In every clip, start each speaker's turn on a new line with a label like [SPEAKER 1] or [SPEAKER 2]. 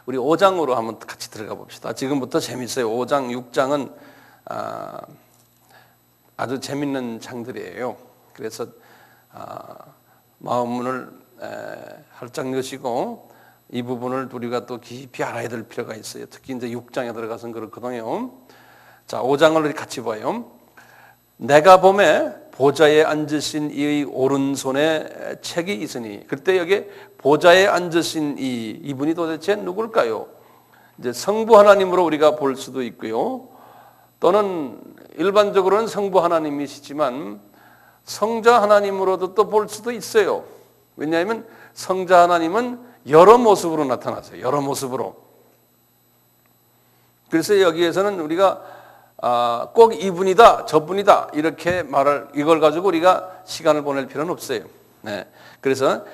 [SPEAKER 1] 우리 5장으로 한번 같이 들어가 봅시다. 지금부터 재밌어요. 5장, 6장은 아주 재밌는 장들이에요. 그래서 마음문을 활짝 여시고 이 부분을 우리가 또 깊이 알아야 될 필요가 있어요. 특히 이제 6장에 들어가서는 그렇거든요. 자, 5장을 같이 봐요. 내가 봄에 보좌에 앉으신 이의 오른손에 책이 있으니, 그때 여기 보좌에 앉으신 이분이 도대체 누굴까요? 이제 성부 하나님으로 우리가 볼 수도 있고요. 또는 일반적으로는 성부 하나님이시지만 성자 하나님으로도 또 볼 수도 있어요. 왜냐하면 성자 하나님은 여러 모습으로 나타나세요. 여러 모습으로. 그래서 여기에서는 우리가 꼭 이분이다, 저분이다 이렇게 이걸 가지고 우리가 시간을 보낼 필요는 없어요. 네. 그래서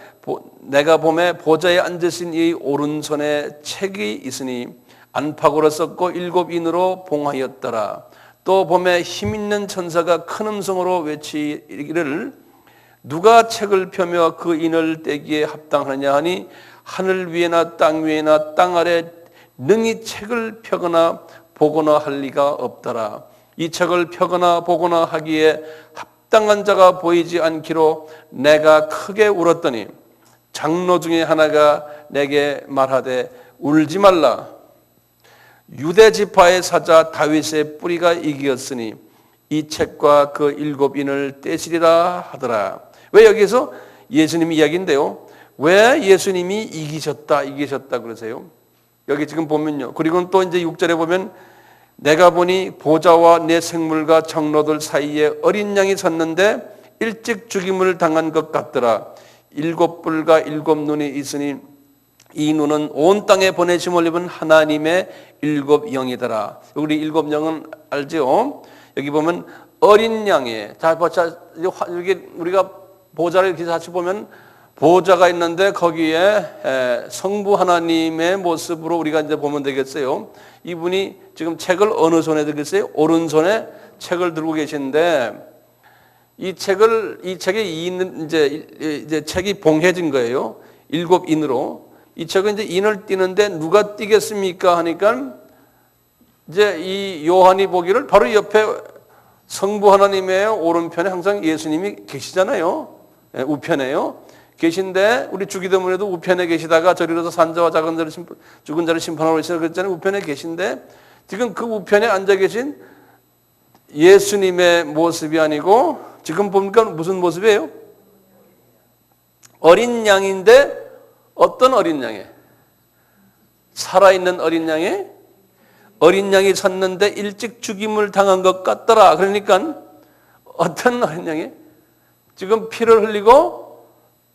[SPEAKER 1] 내가 봄에 보좌에 앉으신 이 오른손에 책이 있으니 안팎으로 썼고 7인으로 봉하였더라. 또 봄에 힘있는 천사가 큰 음성으로 외치기를 누가 책을 펴며 그 인을 떼기에 합당하느냐 하니 하늘 위에나 땅 위에나 땅 아래 능히 책을 펴거나 보거나 할 리가 없더라. 이 책을 펴거나 보거나 하기에 합당한 자가 보이지 않기로 내가 크게 울었더니 장로 중에 하나가 내게 말하되 울지 말라. 유대 지파의 사자 다윗의 뿌리가 이기었으니 이 책과 그 7인을 떼시리라 하더라. 왜 여기서 예수님 이야기인데요. 왜 예수님이 이기셨다 그러세요? 여기 지금 보면요. 그리고 또 이제 6절에 보면 내가 보니 보좌와 내 생물과 장로들 사이에 어린 양이 섰는데 일찍 죽임을 당한 것 같더라. 7뿔과 7눈이 있으니 이 눈은 온 땅에 보내심을 입은 하나님의 7영이더라. 우리 7영은 알죠? 여기 보면 어린 양의, 자, 여기 우리가 보좌를 이렇게 같이 보면 보좌가 있는데 거기에 성부 하나님의 모습으로 우리가 이제 보면 되겠어요. 이분이 지금 책을 어느 손에 들고 있어요? 오른손에 책을 들고 계신데 이 책에 이제 책이 봉해진 거예요. 7인으로. 이 책은 이제 인을 띄는데 누가 띄겠습니까? 하니까 이제 이 요한이 보기를 바로 옆에 성부 하나님의 오른편에 항상 예수님이 계시잖아요. 우편에요. 계신데 우리 주기도문에도 우편에 계시다가 저리로서 산자와 죽은 자를 심판하러 오시라 그랬잖아요. 우편에 계신데 지금 그 우편에 앉아 계신 예수님의 모습이 아니고 지금 보니까 무슨 모습이에요? 어린 양인데 어떤 어린 양에? 살아있는 어린 양에? 어린 양이 섰는데 일찍 죽임을 당한 것 같더라. 그러니까 어떤 어린 양에? 지금 피를 흘리고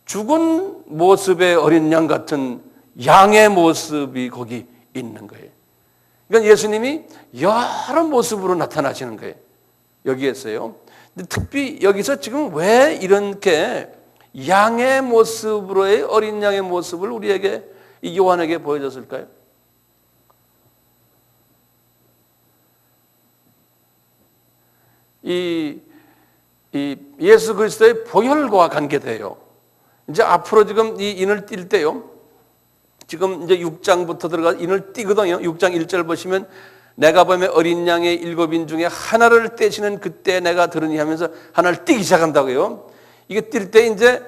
[SPEAKER 1] 죽은 모습의 어린 양 같은 양의 모습이 거기 있는 거예요. 그러니까 예수님이 여러 모습으로 나타나시는 거예요. 여기에서요. 근데 특히 여기서 지금 왜 이렇게 양의 모습으로의 어린 양의 모습을 우리에게 이 요한에게 보여줬을까요? 이 예수 그리스도의 보혈과 관계돼요. 이제 앞으로 지금 이 인을 띌 때요. 지금 이제 6장부터 들어가 인을 띠거든요. 6장 1절 보시면 내가 보면 어린 양의 7인 중에 하나를 떼시는 그때 내가 들으니 하면서 하나를 띠기 시작한다고요. 이게 뛸 때 이제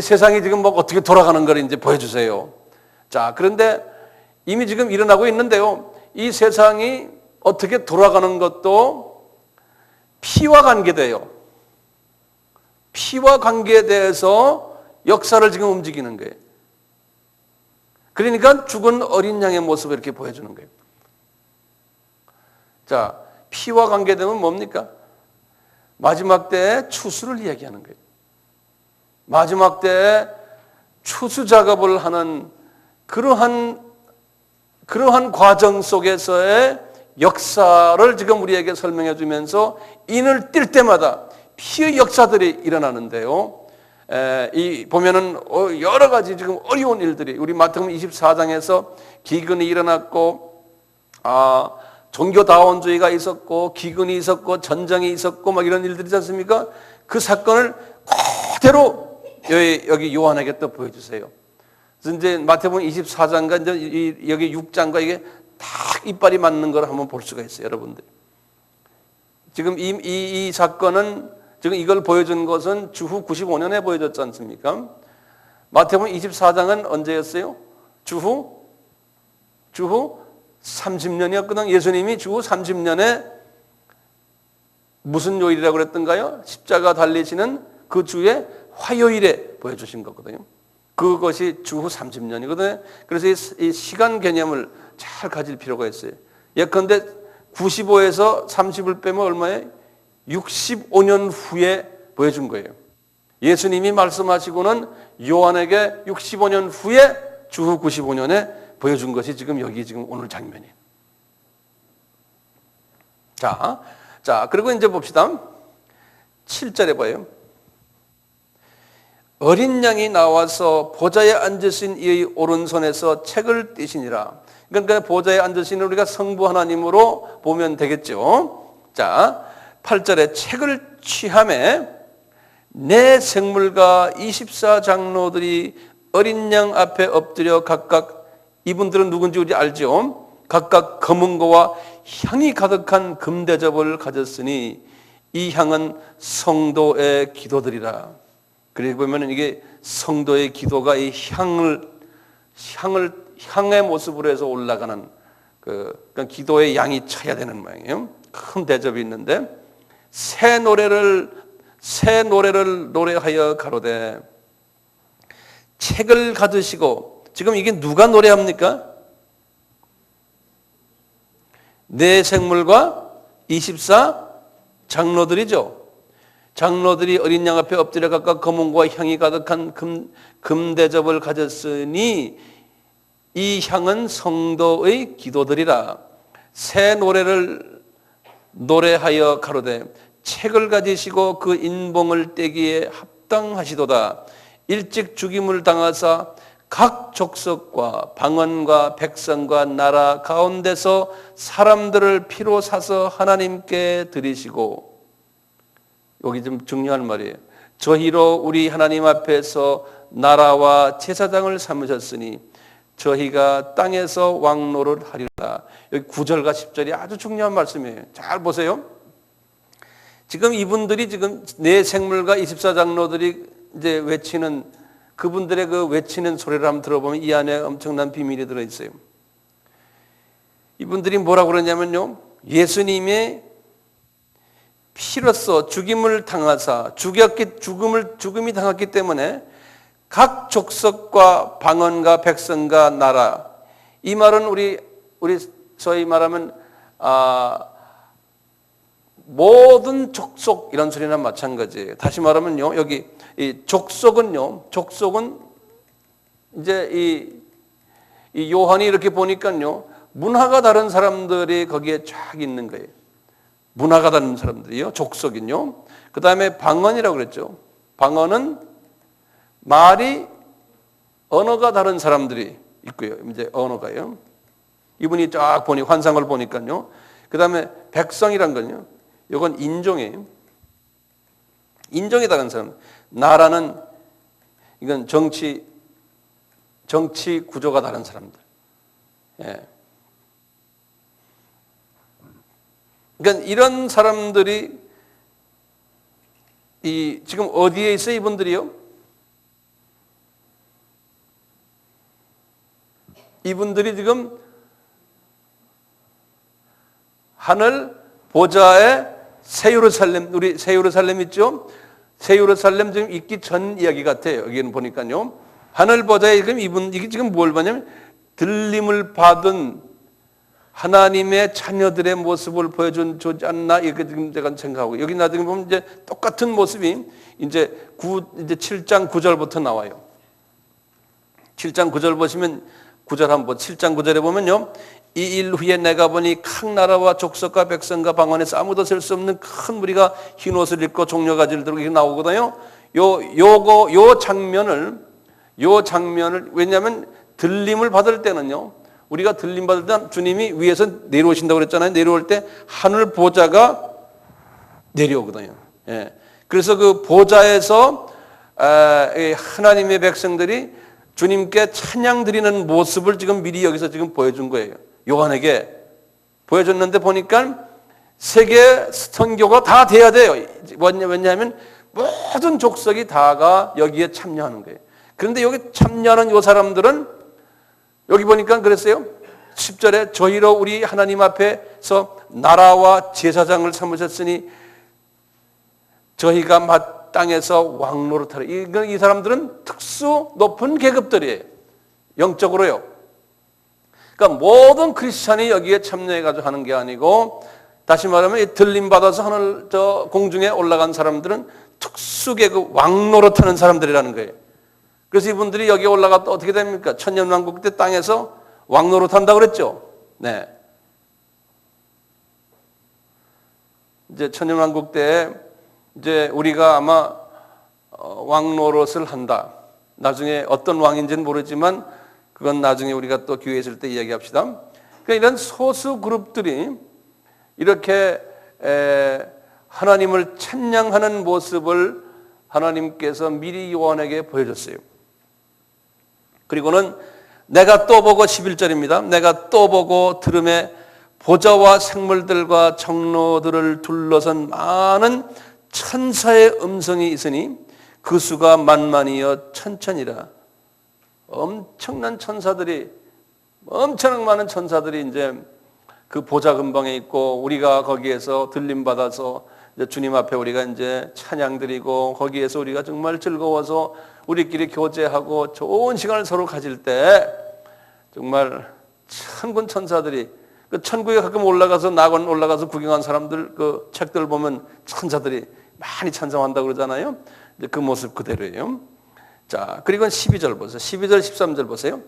[SPEAKER 1] 세상이 지금 뭐 어떻게 돌아가는 걸 이제 보여주세요. 자, 그런데 이미 지금 일어나고 있는데요. 이 세상이 어떻게 돌아가는 것도 피와 관계돼요. 피와 관계돼서 역사를 지금 움직이는 거예요. 그러니까 죽은 어린 양의 모습을 이렇게 보여주는 거예요. 자, 피와 관계되면 뭡니까? 마지막 때의 추수를 이야기하는 거예요. 마지막 때에 추수 작업을 하는 그러한 과정 속에서의 역사를 지금 우리에게 설명해 주면서 인을 뛸 때마다 피의 역사들이 일어나는데요. 이 보면은 여러 가지 지금 어려운 일들이 우리 마태복음 24장에서 기근이 일어났고 종교다원주의가 있었고 기근이 있었고 전쟁이 있었고 막 이런 일들이 있지 않습니까? 그 사건을 그대로 여기 요한에게 또 보여주세요. 그래서 이제 마태복음 24장과 이제 여기 6장과 이게 딱 이빨이 맞는 걸 한번 볼 수가 있어요, 여러분들. 지금 이 사건은 지금 이걸 보여준 것은 주후 95년에 보여줬지 않습니까? 마태복음 24장은 언제였어요? 주후 30년이었거든. 예수님이 주후 30년에 무슨 요일이라고 그랬던가요? 십자가 달리시는 그 주에 화요일에 보여주신 거거든요. 그것이 주후 30년이거든요. 그래서 이 시간 개념을 잘 가질 필요가 있어요. 예컨대 95에서 30을 빼면 얼마예요? 65년 후에 보여준 거예요. 예수님이 말씀하시고는 요한에게 65년 후에 주후 95년에 보여준 것이 지금 여기 지금 오늘 장면이에요. 자, 그리고 이제 봅시다. 7절에 봐요. 어린 양이 나와서 보좌에 앉으신 이의 오른손에서 책을 떼시니라. 그러니까 보좌에 앉으신 우리가 성부 하나님으로 보면 되겠죠. 자, 8절에 책을 취함에 내 생물과 24장로들이 어린 양 앞에 엎드려 각각, 이분들은 누군지 우리 알죠? 각각 검은 거와 향이 가득한 금대접을 가졌으니 이 향은 성도의 기도들이라. 그리고 보면 이게 성도의 기도가 이 향의 모습으로 해서 올라가는 그러니까 기도의 양이 차야 되는 모양이에요. 큰 대접이 있는데 새 노래를 노래하여 가로되 책을 가지시고, 지금 이게 누가 노래합니까? 내 생물과 24 장로들이죠. 장로들이 어린 양 앞에 엎드려 각각 검은과 향이 가득한 금대접을 가졌으니 이 향은 성도의 기도들이라. 새 노래를 노래하여 가로되 책을 가지시고 그 인봉을 떼기에 합당하시도다. 일찍 죽임을 당하사 각 족속과 방언과 백성과 나라 가운데서 사람들을 피로 사서 하나님께 드리시고, 여기 좀 중요한 말이에요. 저희로 우리 하나님 앞에서 나라와 제사장을 삼으셨으니 저희가 땅에서 왕노를 하리라. 여기 9절과 10절이 아주 중요한 말씀이에요. 잘 보세요. 지금 이분들이 지금 내 생물과 24장로들이 이제 외치는, 그분들의 그 외치는 소리를 한번 들어보면 이 안에 엄청난 비밀이 들어있어요. 이분들이 뭐라고 그러냐면요, 예수님의 피로써 죽임을 당하사 죽음이 당했기 때문에 각 족속과 방언과 백성과 나라, 이 말은 우리 저희 말하면 모든 족속 이런 소리나 마찬가지예요. 다시 말하면요, 여기 이 족속은 이제 이 요한이 이렇게 보니까요, 문화가 다른 사람들이 거기에 쫙 있는 거예요. 문화가 다른 사람들이요, 족속은요. 그 다음에 방언이라고 그랬죠. 방언은 언어가 다른 사람들이 있고요. 이제 언어가요. 이분이 쫙 보니 환상을 보니까요. 그 다음에 백성이란 건요, 이건 인종이에요. 인종이 다른 사람. 나라는 이건 정치 구조가 다른 사람들. 예. 그러니까 이런 사람들이 지금 어디에 있어요, 이분들이요? 이분들이 지금 하늘 보좌에 새 예루살렘, 우리 새 예루살렘 있죠? 새 예루살렘 지금 있기 전 이야기 같아요. 여기는 보니까요. 하늘 보좌에 지금 이게 지금 뭘 보냐면 들림을 받은 하나님의 자녀들의 모습을 보여주지 않나, 이렇게 지금 제가 생각하고, 여기 나중에 보면 이제 똑같은 모습이 이제 7장 9절부터 나와요. 7장 9절 보시면 9절 한번 7장 9절에 보면요. 이 일 후에 내가 보니 각 나라와 족속과 백성과 방언에서 아무도 셀 수 없는 큰 무리가 흰 옷을 입고 종려가지를 들고 이렇게 나오거든요. 요 장면을 왜냐하면 들림을 받을 때는요, 우리가 들림 받을 때 주님이 위에서 내려오신다고 그랬잖아요. 내려올 때 하늘 보좌가 내려오거든요. 예. 그래서 그 보좌에서 하나님의 백성들이 주님께 찬양 드리는 모습을 지금 미리 여기서 지금 보여준 거예요. 요한에게 보여줬는데 보니까 세계 선교가 다 돼야 돼요. 왜냐하면 모든 족속이 다가 여기에 참여하는 거예요. 그런데 여기 참여하는 요 사람들은 여기 보니까 그랬어요. 10절에 저희로 우리 하나님 앞에서 나라와 제사장을 삼으셨으니 저희가 마땅해서 왕노릇하라. 이 사람들은 특수 높은 계급들이에요. 영적으로요. 그러니까 모든 크리스찬이 여기에 참여해가지고 하는 게 아니고, 다시 말하면 들림 받아서 하늘 저 공중에 올라간 사람들은 특수 계급 왕노릇하는 사람들이라는 거예요. 그래서 이분들이 여기 올라갔다 어떻게 됩니까? 천년왕국 때 땅에서 왕노릇한다고 그랬죠. 네. 이제 천년왕국 때 이제 우리가 아마 왕노릇을 한다. 나중에 어떤 왕인지는 모르지만 그건 나중에 우리가 또 기회 있을 때 이야기합시다. 그러니까 이런 소수 그룹들이 이렇게 하나님을 찬양하는 모습을 하나님께서 미리 요한에게 보여줬어요. 그리고는 내가 또 보고 11절입니다. 내가 또 보고 들음에 보좌와 생물들과 장로들을 둘러선 많은 천사의 음성이 있으니 그 수가 만만이여 천천이라. 엄청난 천사들이, 엄청난 많은 천사들이 이제 그 보좌 근방에 있고, 우리가 거기에서 들림 받아서 이제 주님 앞에 우리가 이제 찬양 드리고, 거기에서 우리가 정말 즐거워서 우리끼리 교제하고 좋은 시간을 서로 가질 때 정말 천군 천사들이, 그 천국에 가끔 올라가서 낙원 올라가서 구경한 사람들 그 책들 보면 천사들이 많이 찬송한다고 그러잖아요. 이제 그 모습 그대로예요. 자, 그리고 12절 보세요. 12절 13절 보세요.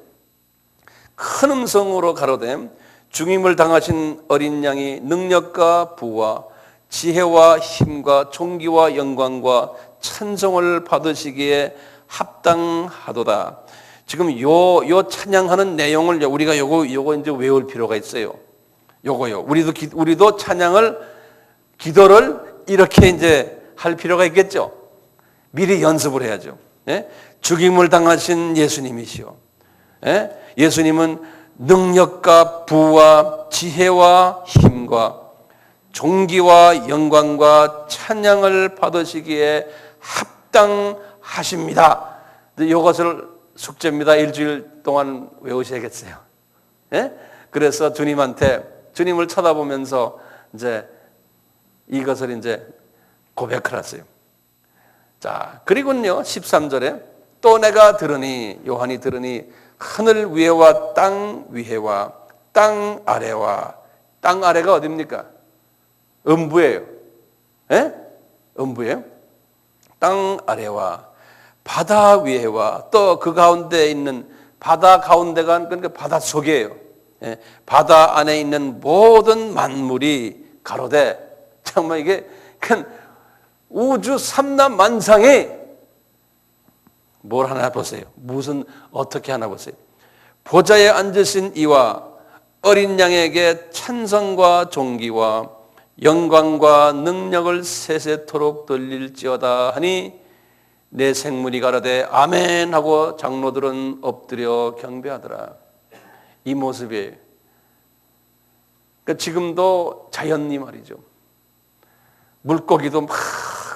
[SPEAKER 1] 큰 음성으로 가로되 죽임을 당하신 어린 양이 능력과 부와 지혜와 힘과 존귀와 영광과 찬송을 받으시기에 합당하도다. 지금 요 찬양하는 내용을 우리가 요거 이제 외울 필요가 있어요. 요거요. 우리도 찬양을, 기도를 이렇게 이제 할 필요가 있겠죠. 미리 연습을 해야죠. 예? 죽임을 당하신 예수님이시오. 예? 예수님은 능력과 부와 지혜와 힘과 존귀와 영광과 찬양을 받으시기에 합당하십니다. 이것을 숙제입니다. 일주일 동안 외우셔야겠어요. 예? 그래서 주님을 쳐다보면서 이제 이것을 이제 고백하랬어요. 자, 그리고는요, 13절에 또 내가 들으니, 요한이 들으니 하늘 위에와 땅 위에와 땅 아래와, 땅 아래가 어디입니까? 음부예요. 예? 음부예요. 땅 아래와 바다 위에와 또 그 가운데 있는, 바다 가운데가 그러니까 바다 속이에요. 예? 바다 안에 있는 모든 만물이 가로되, 정말 이게 큰 우주 삼라만상이 뭘 하나 보세요. 어떻게 하나 보세요. 보좌에 앉으신 이와 어린 양에게 찬송과 존귀와 영광과 능력을 세세토록 돌릴지어다 하니 내 생물이 가라되 아멘 하고 장로들은 엎드려 경배하더라. 이 모습이에요. 그러니까 지금도 자연이 말이죠. 물고기도 막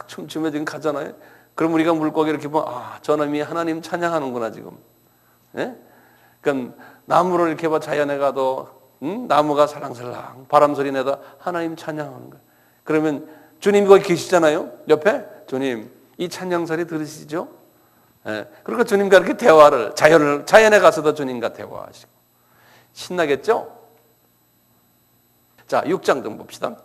[SPEAKER 1] 춤추며 지금 가잖아요. 그럼 우리가 물고기 이렇게 보면, 저놈이 하나님 찬양하는구나, 지금. 예? 그러니까 나무를 이렇게 봐, 자연에 가도, 나무가 살랑살랑 바람 소리 내다 하나님 찬양하는 거예요. 그러면 주님이 거기 계시잖아요. 옆에. 주님, 이 찬양 소리 들으시죠? 예. 그러니까 주님과 이렇게 대화를, 자연에 가서도 주님과 대화하시고. 신나겠죠? 자, 6장 좀 봅시다.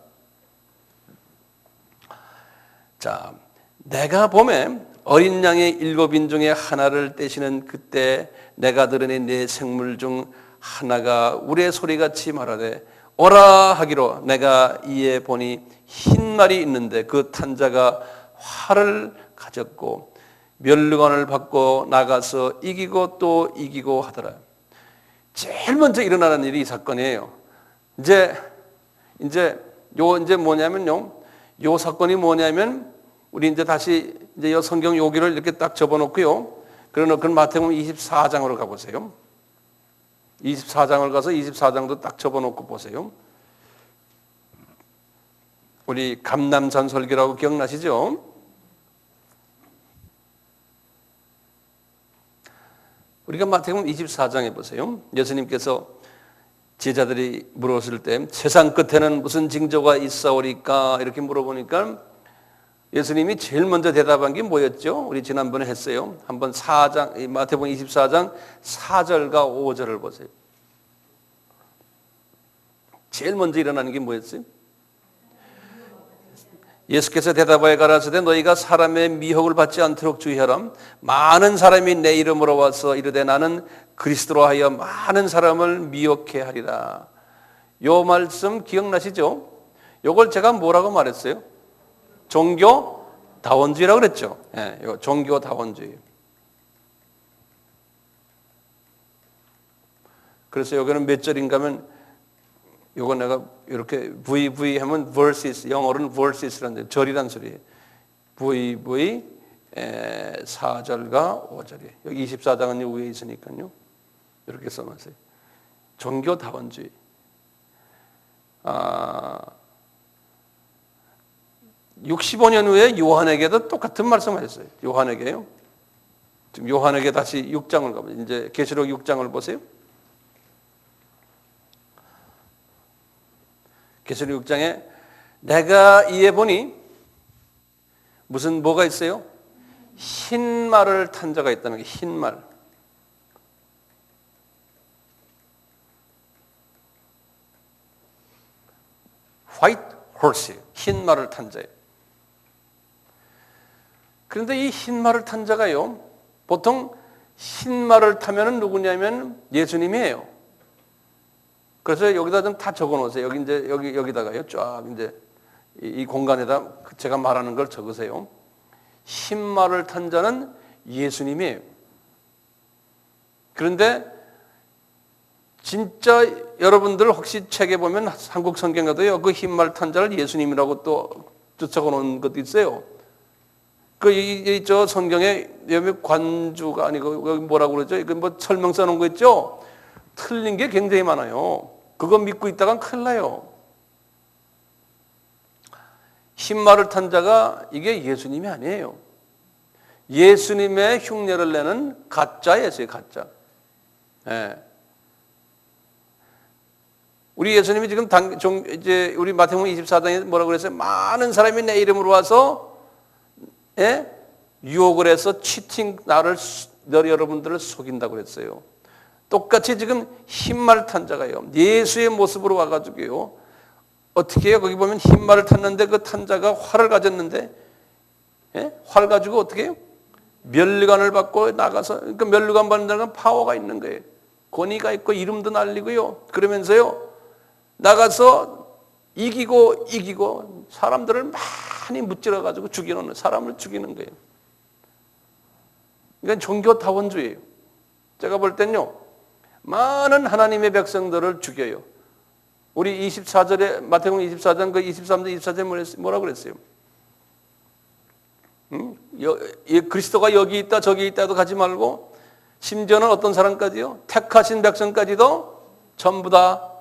[SPEAKER 1] 자, 내가 봄에 어린 양의 7인 중에 하나를 떼시는 그때 내가 들으니 네 생물 중 하나가 우레 소리같이 말하되 오라 하기로 내가 이에 보니 흰 말이 있는데 그 탄자가 활을 가졌고 멸류관을 받고 나가서 이기고 또 이기고 하더라. 제일 먼저 일어나는 일이 이 사건이에요. 이제 뭐냐면요. 요 사건이 뭐냐면 우리 이제 다시 이제 요 성경 요기를 이렇게 딱 접어놓고요. 그럼 마태복음 24장으로 가보세요. 24장을 가서 24장도 딱 접어놓고 보세요. 우리 감람산 설교라고 기억나시죠? 우리가 마태복음 24장에 보세요. 예수님께서 제자들이 물었을 때 세상 끝에는 무슨 징조가 있사오리까 이렇게 물어보니까 예수님이 제일 먼저 대답한 게 뭐였죠? 우리 지난번에 했어요. 한번 마태복음 24장 4절과 5절을 보세요. 제일 먼저 일어나는 게 뭐였어요? 예수께서 대답하여 가라사대 너희가 사람의 미혹을 받지 않도록 주의하라. 많은 사람이 내 이름으로 와서 이르되 나는 그리스도로 하여 많은 사람을 미혹해 하리라. 요 말씀 기억나시죠? 요걸 제가 뭐라고 말했어요? 종교다원주의라고 그랬죠. 예, 이거 종교다원주의. 그래서 여기는 몇 절인가 하면 요거 내가 이렇게 VV 하면 verses, 영어로는 verses라는 절이란 소리예요. VV 4절과 5절이에요. 여기 24장은 위에 있으니까요. 이렇게 써놨어요. 종교다원주의. 65년 후에 요한에게도 똑같은 말씀을 했어요. 요한에게요. 지금 요한에게 다시 6장을 가보세요. 이제 계시록 6장을 보세요. 계시록 6장에 내가 이에 보니 뭐가 있어요? 흰 말을 탄 자가 있다는 게 흰 말. White horse, 흰 말을 탄 자예요. 그런데 이 흰 말을 탄 자가요, 보통 흰 말을 타면은 누구냐면 예수님이에요. 그래서 여기다 좀 다 적어 놓으세요. 여기다가요, 쫙 이제 이 공간에다 제가 말하는 걸 적으세요. 흰 말을 탄 자는 예수님이에요. 그런데 진짜 여러분들 혹시 책에 보면 한국 성경에도요, 그 흰 말 탄 자를 예수님이라고 또 적어 놓은 것도 있어요. 저 성경에 여기 관주가 아니고 여기 뭐라고 그러죠? 이거 뭐 설명 써놓은 거 있죠? 틀린 게 굉장히 많아요. 그거 믿고 있다간 큰일 나요. 흰 말을 탄 자가 이게 예수님이 아니에요. 예수님의 흉내를 내는 가짜 예수예요, 가짜. 예. 우리 예수님이 지금 이제 우리 마태복음 24장에 뭐라고 그랬어요? 많은 사람이 내 이름으로 와서 유혹을 해서 여러분들을 속인다고 그랬어요. 똑같이 지금 흰말 탄 자가요, 예수의 모습으로 와가지고요, 어떻게 해요? 거기 보면 흰말을 탔는데 그 탄 자가 활을 가졌는데, 활 가지고 어떻게 해요? 면류관을 받고 나가서, 그러니까 면류관 받는 자는 파워가 있는 거예요. 권위가 있고 이름도 날리고요. 그러면서요, 나가서 이기고 사람들을 많이 무찔러가지고 사람을 죽이는 거예요. 이건 종교다원주의예요. 제가 볼 땐요, 많은 하나님의 백성들을 죽여요. 우리 24절에, 마태복음 24장 그 23절 24절에 뭐라고 그랬어요? 그리스도가 여기 있다 저기 있다도 가지 말고, 심지어는 어떤 사람까지요? 택하신 백성까지도 전부 다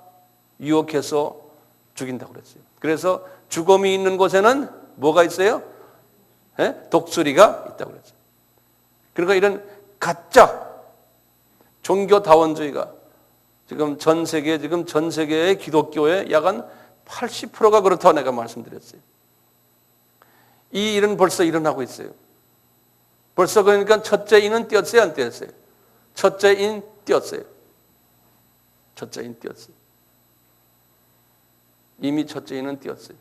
[SPEAKER 1] 유혹해서 죽인다고 그랬어요. 그래서 죽음이 있는 곳에는 뭐가 있어요? 독수리가 있다고 그랬어요. 그러니까 이런 가짜 종교다원주의가 지금 전 세계의 기독교의 약 한 80%가 그렇다고 내가 말씀드렸어요. 이 일은 벌써 일어나고 있어요. 벌써 그러니까 첫째 인은 뛰었어요, 안 뛰었어요? 첫째 인 뛰었어요. 첫째 인 뛰었어요. 이미 첫째 인은 뛰었어요.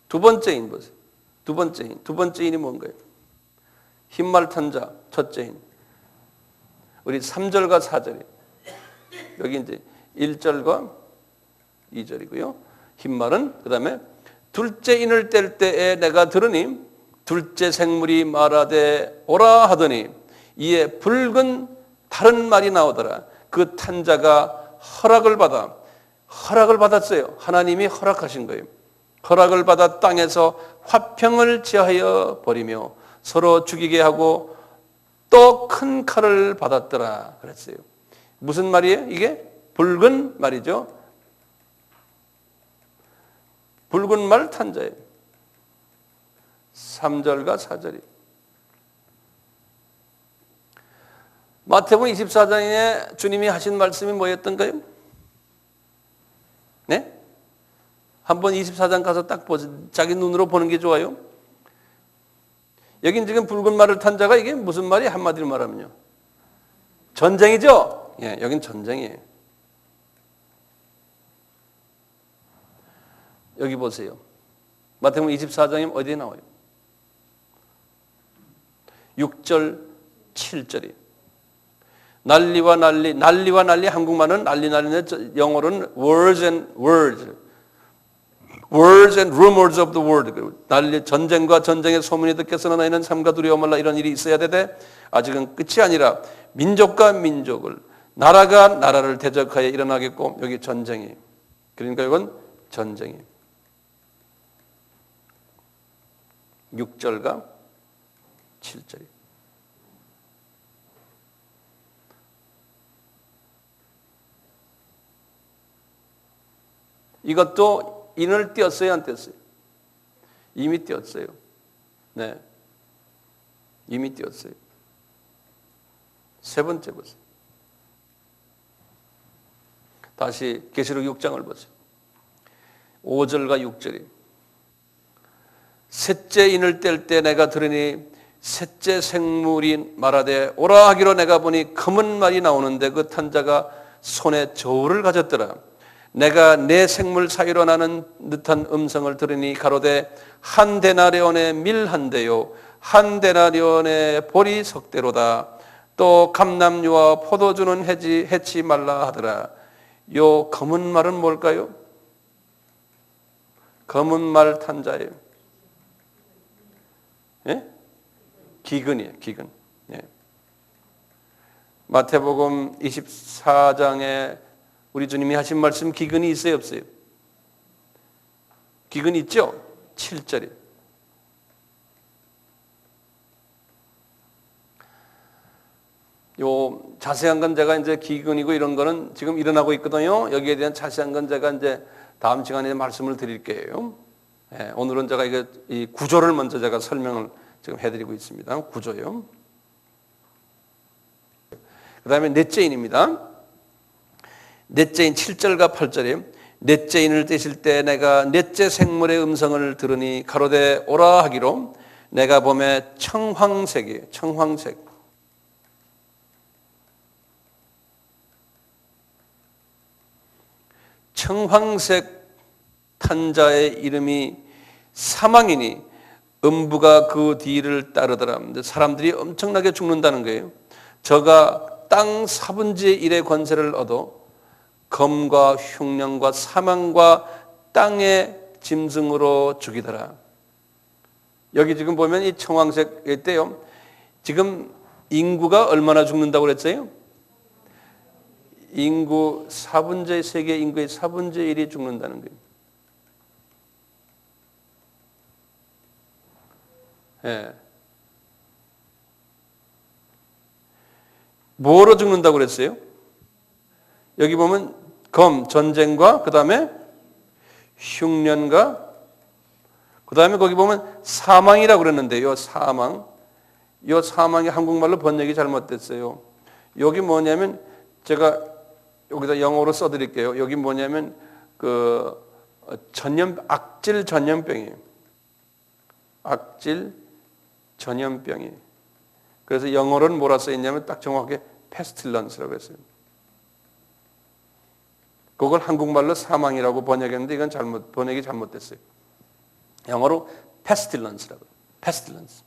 [SPEAKER 1] 두 번째 인 보세요. 두 번째 인이 뭔가요? 흰말 탄 자, 첫째 인. 우리 3절과 4절이에요. 여기 이제 1절과 2절이고요. 흰말은 그 다음에 둘째 인을 뗄 때에 내가 들으니 둘째 생물이 말하되 오라 하더니 이에 붉은 다른 말이 나오더라. 그 탄 자가 허락을 받았어요. 하나님이 허락하신 거예요. 허락을 받아 땅에서 화평을 제하여 버리며 서로 죽이게 하고 또 큰 칼을 받았더라 그랬어요. 무슨 말이에요? 이게 붉은 말이죠. 붉은 말 탄자예요. 3절과 4절이. 마태복음 24장에 주님이 하신 말씀이 뭐였던가요? 네? 한번 24장 가서 딱 자기 눈으로 보는 게 좋아요. 여긴 지금 붉은 말을 탄 자가 이게 무슨 말이 한마디로 말하면요. 전쟁이죠? 예, 여긴 전쟁이에요. 여기 보세요. 마태복음 24장에 어디에 나와요? 6절, 7절이. 난리와 난리, 한국말은 난리인데 영어로는 words and rumors of the world. 난리, 전쟁과 전쟁의 소문이 듣겠으나 너희는 삼가 두려워 말라. 이런 일이 있어야 되되 아직은 끝이 아니라 민족과 민족을, 나라가 나라를 대적하여 일어나겠고, 여기 전쟁이. 그러니까 이건 전쟁이. 6절과 7절이. 이것도 인을 띄었어요, 안 띄었어요? 이미 띄었어요. 네. 이미 띄었어요. 세 번째 보세요. 다시 계시록 6장을 보세요. 5절과 6절이. 셋째 인을 뗄 때 내가 들으니 셋째 생물이 말하되 오라 하기로 내가 보니 검은 말이 나오는데 그 탄 자가 손에 저울을 가졌더라. 내가 내 생물 사이로 나는 듯한 음성을 들으니 가로되 한 데나리온의 밀 한 대요 한 데나리온의 보리 석대로다. 또 감람류와 포도주는 해치 말라 하더라. 요 검은 말은 뭘까요? 검은 말 탄 자예요. 예? 기근이에요. 기근. 예. 마태복음 24장에 우리 주님이 하신 말씀 기근이 있어요, 없어요? 기근이 있죠? 7절에. 요 자세한 건 제가 이제 기근이고 이런 거는 지금 일어나고 있거든요. 여기에 대한 자세한 건 제가 이제 다음 시간에 말씀을 드릴게요. 예, 오늘은 제가 이 구조를 먼저 제가 설명을 지금 해드리고 있습니다. 구조요. 그 다음에 넷째 인입니다. 넷째 인 7절과 8절에 넷째 인을 떼실 때 내가 넷째 생물의 음성을 들으니 가로되 오라 하기로 내가 보매 청황색이에요. 청황색. 청황색 탄 자의 이름이 사망이니 음부가 그 뒤를 따르더라. 사람들이 엄청나게 죽는다는 거예요. 저가 땅 4분의 1의 권세를 얻어 검과 흉년과 사망과 땅의 짐승으로 죽이더라. 여기 지금 보면 이 청황색 때요. 지금 인구가 얼마나 죽는다고 그랬어요? 인구 4분의 세계 인구의 4분의 1이 죽는다는 거예요. 예. 뭐로 죽는다고 그랬어요? 여기 보면 검, 전쟁과 그 다음에 흉년과 그 다음에 거기 보면 사망이라고 그랬는데요. 사망. 이 사망이 한국말로 번역이 잘못됐어요. 여기 뭐냐면 제가 여기다 영어로 써드릴게요. 여기 뭐냐면 악질 전염병이에요. 악질 전염병이. 그래서 영어로는 뭐라 써있냐면 딱 정확하게 페스틸런스라고 했어요. 그걸 한국말로 사망이라고 번역했는데 이건 번역이 잘못됐어요. 영어로 페스틸런스라고. 페스틸런스.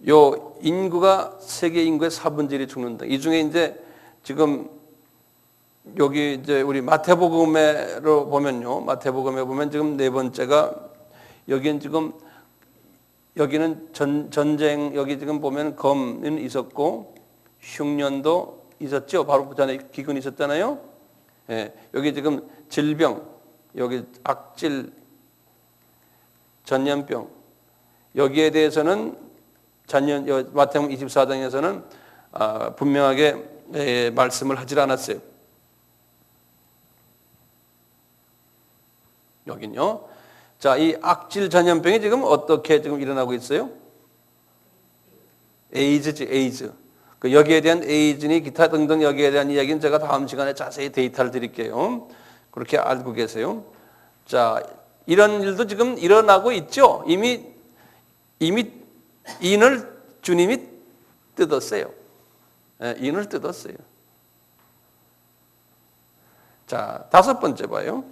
[SPEAKER 1] 요 인구가 세계 인구의 4분의 1이 죽는다. 이 중에 이제 지금 여기 이제 우리 마태복음에로 보면요. 마태복음에 보면 지금 네 번째가 여기는 지금 여기는 전쟁 여기 지금 보면 검은 있었고 흉년도 있었죠. 바로 그 전에 기근이 있었잖아요. 예, 여기 지금 질병 여기 악질 전염병 여기에 대해서는 마태복음 24장에서는 분명하게 말씀을 하질 않았어요. 여긴요. 자, 이 악질 전염병이 지금 어떻게 지금 일어나고 있어요? 에이즈지, 에이즈. 여기에 대한 에이즈니 기타 등등 여기에 대한 이야기는 제가 다음 시간에 자세히 데이터를 드릴게요. 그렇게 알고 계세요. 자, 이런 일도 지금 일어나고 있죠. 이미 인을 주님이 뜯었어요. 인을 뜯었어요. 자, 다섯 번째 봐요.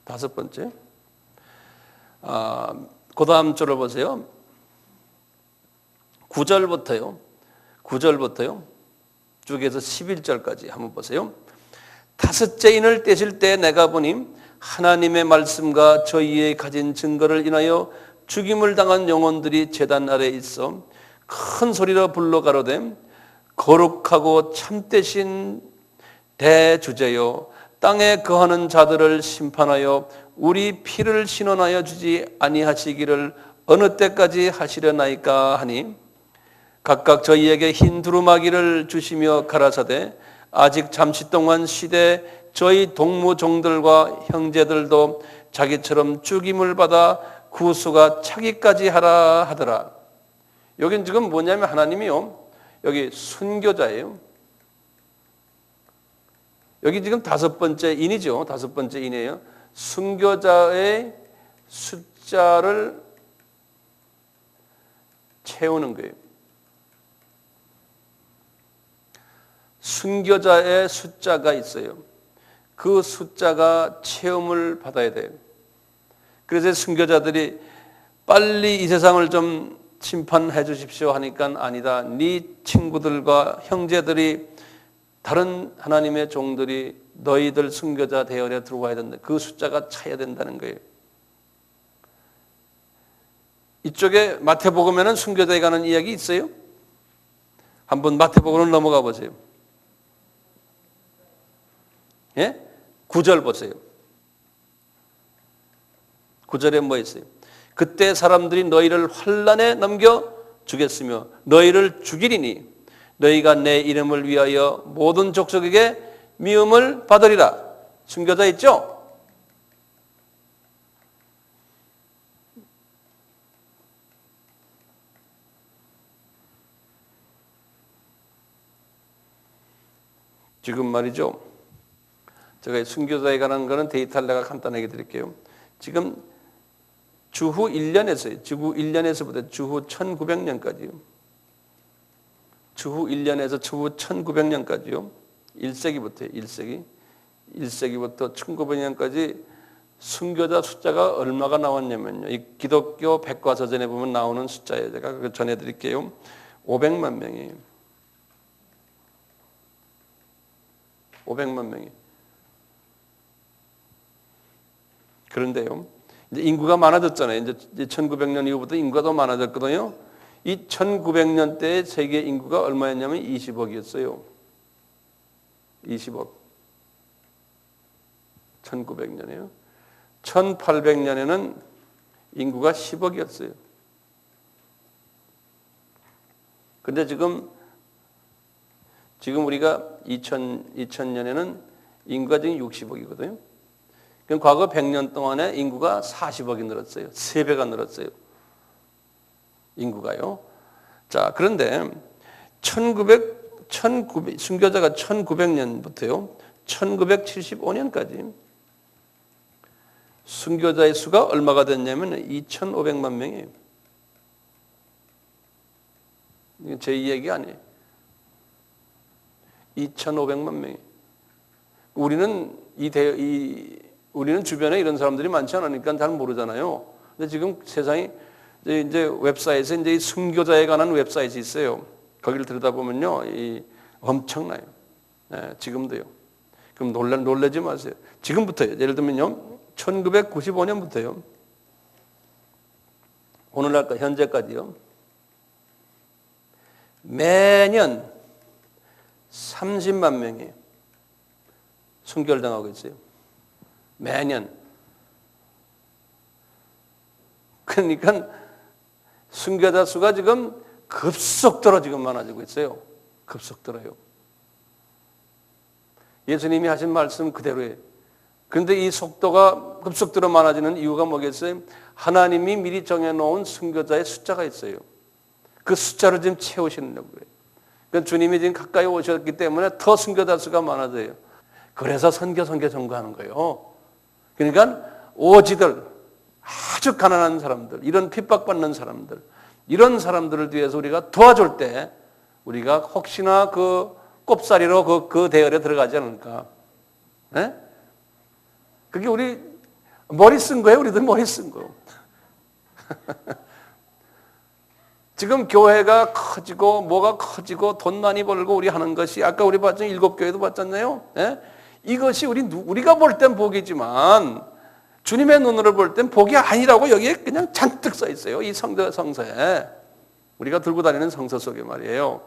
[SPEAKER 1] 다섯 번째. 그 다음 줄을 보세요. 9절부터요. 쭉 해서 11절까지 한번 보세요. 다섯째 인을 떼실 때 내가 보니 하나님의 말씀과 저희의 가진 증거를 인하여 죽임을 당한 영혼들이 제단 아래에 있어 큰 소리로 불러 가로되 거룩하고 참되신 대주제요 땅에 거하는 자들을 심판하여 우리 피를 신원하여 주지 아니하시기를 어느 때까지 하시려나이까 하니 각각 저희에게 흰 두루마기를 주시며 가라사대 아직 잠시 동안 쉬되 저희 동무종들과 형제들도 자기처럼 죽임을 받아 구수가 차기까지 하라 하더라. 여긴 지금 뭐냐면 하나님이요. 여기 순교자예요. 여기 지금 다섯 번째 인이죠. 다섯 번째 인이에요. 순교자의 숫자를 채우는 거예요. 순교자의 숫자가 있어요. 그 숫자가 체험을 받아야 돼요. 그래서 순교자들이 빨리 이 세상을 좀 심판해 주십시오 하니까 아니다. 네 친구들과 형제들이 다른 하나님의 종들이 너희들 순교자 대열에 들어와야 된다. 그 숫자가 차야 된다는 거예요. 이쪽에 마태복음에는 순교자에 관한 이야기 있어요? 한번 마태복음으로 넘어가 보세요. 예? 9절 보세요. 9절에 뭐 있어요? 그때 사람들이 너희를 환난에 넘겨 주겠으며 너희를 죽이리니 너희가 내 이름을 위하여 모든 족속에게 미움을 받으리라. 순교자 있죠? 지금 말이죠. 제가 순교자에 관한 거는 데이터를 내가 간단하게 드릴게요. 지금 주후 1년에서요. 주후 1년에서부터 주후 1900년까지요. 주후 1년에서 주후 1900년까지요. 1세기부터 1900년까지 순교자 숫자가 얼마가 나왔냐면요. 이 기독교 백과사전에 보면 나오는 숫자예요. 제가 그거 전해드릴게요. 500만 명이에요. 500만 명이. 그런데요, 이제 인구가 많아졌잖아요. 이제 1900년 이후부터 인구가 더 많아졌거든요. 이 1900년 때 세계 인구가 얼마였냐면 20억이었어요. 20억. 1900년이에요. 1800년에는 인구가 10억이었어요. 근데 지금 우리가 2000년에는 인구가 지금 60억이거든요. 그럼 과거 100년 동안에 인구가 40억이 늘었어요. 3배가 늘었어요. 인구가요. 자, 그런데 순교자가 1900년부터요. 1975년까지 순교자의 수가 얼마가 됐냐면 2,500만 명이에요. 이건 제 얘기 아니에요. 2,500만 명이. 우리는 주변에 이런 사람들이 많지 않으니까 잘 모르잖아요. 근데 지금 세상이 이제 웹사이트에 이제 순교자에 관한 웹사이트이 있어요. 거기를 들여다보면요, 엄청나요. 네, 지금도요. 그럼 놀라지 마세요. 지금부터요. 예를 들면요, 1995년부터요. 오늘날 현재까지요. 매년 30만 명이 순결당하고 있어요. 매년. 그러니까 순교자 수가 지금 급속도로 지금 많아지고 있어요. 급속도로요. 예수님이 하신 말씀 그대로예요. 그런데 이 속도가 급속도로 많아지는 이유가 뭐겠어요? 하나님이 미리 정해놓은 순교자의 숫자가 있어요. 그 숫자를 지금 채우시려고요. 그러니까 주님이 지금 가까이 오셨기 때문에 더 순교자 수가 많아져요. 그래서 선교 전거하는 거예요. 그러니까 오지들, 아주 가난한 사람들, 이런 핍박받는 사람들, 이런 사람들을 위해서 우리가 도와줄 때 우리가 혹시나 그 꼽사리로 그 대열에 들어가지 않을까? 네? 그게 우리 머리 쓴 거예요. 우리들 머리 쓴 거. 지금 교회가 커지고 뭐가 커지고 돈 많이 벌고 우리 하는 것이 아까 우리 봤죠? 7교회도 봤잖아요. 네? 이것이 우리가 볼 땐 복이지만 주님의 눈으로 볼 땐 복이 아니라고 여기에 그냥 잔뜩 써 있어요. 이 성서에. 우리가 들고 다니는 성서 속에 말이에요.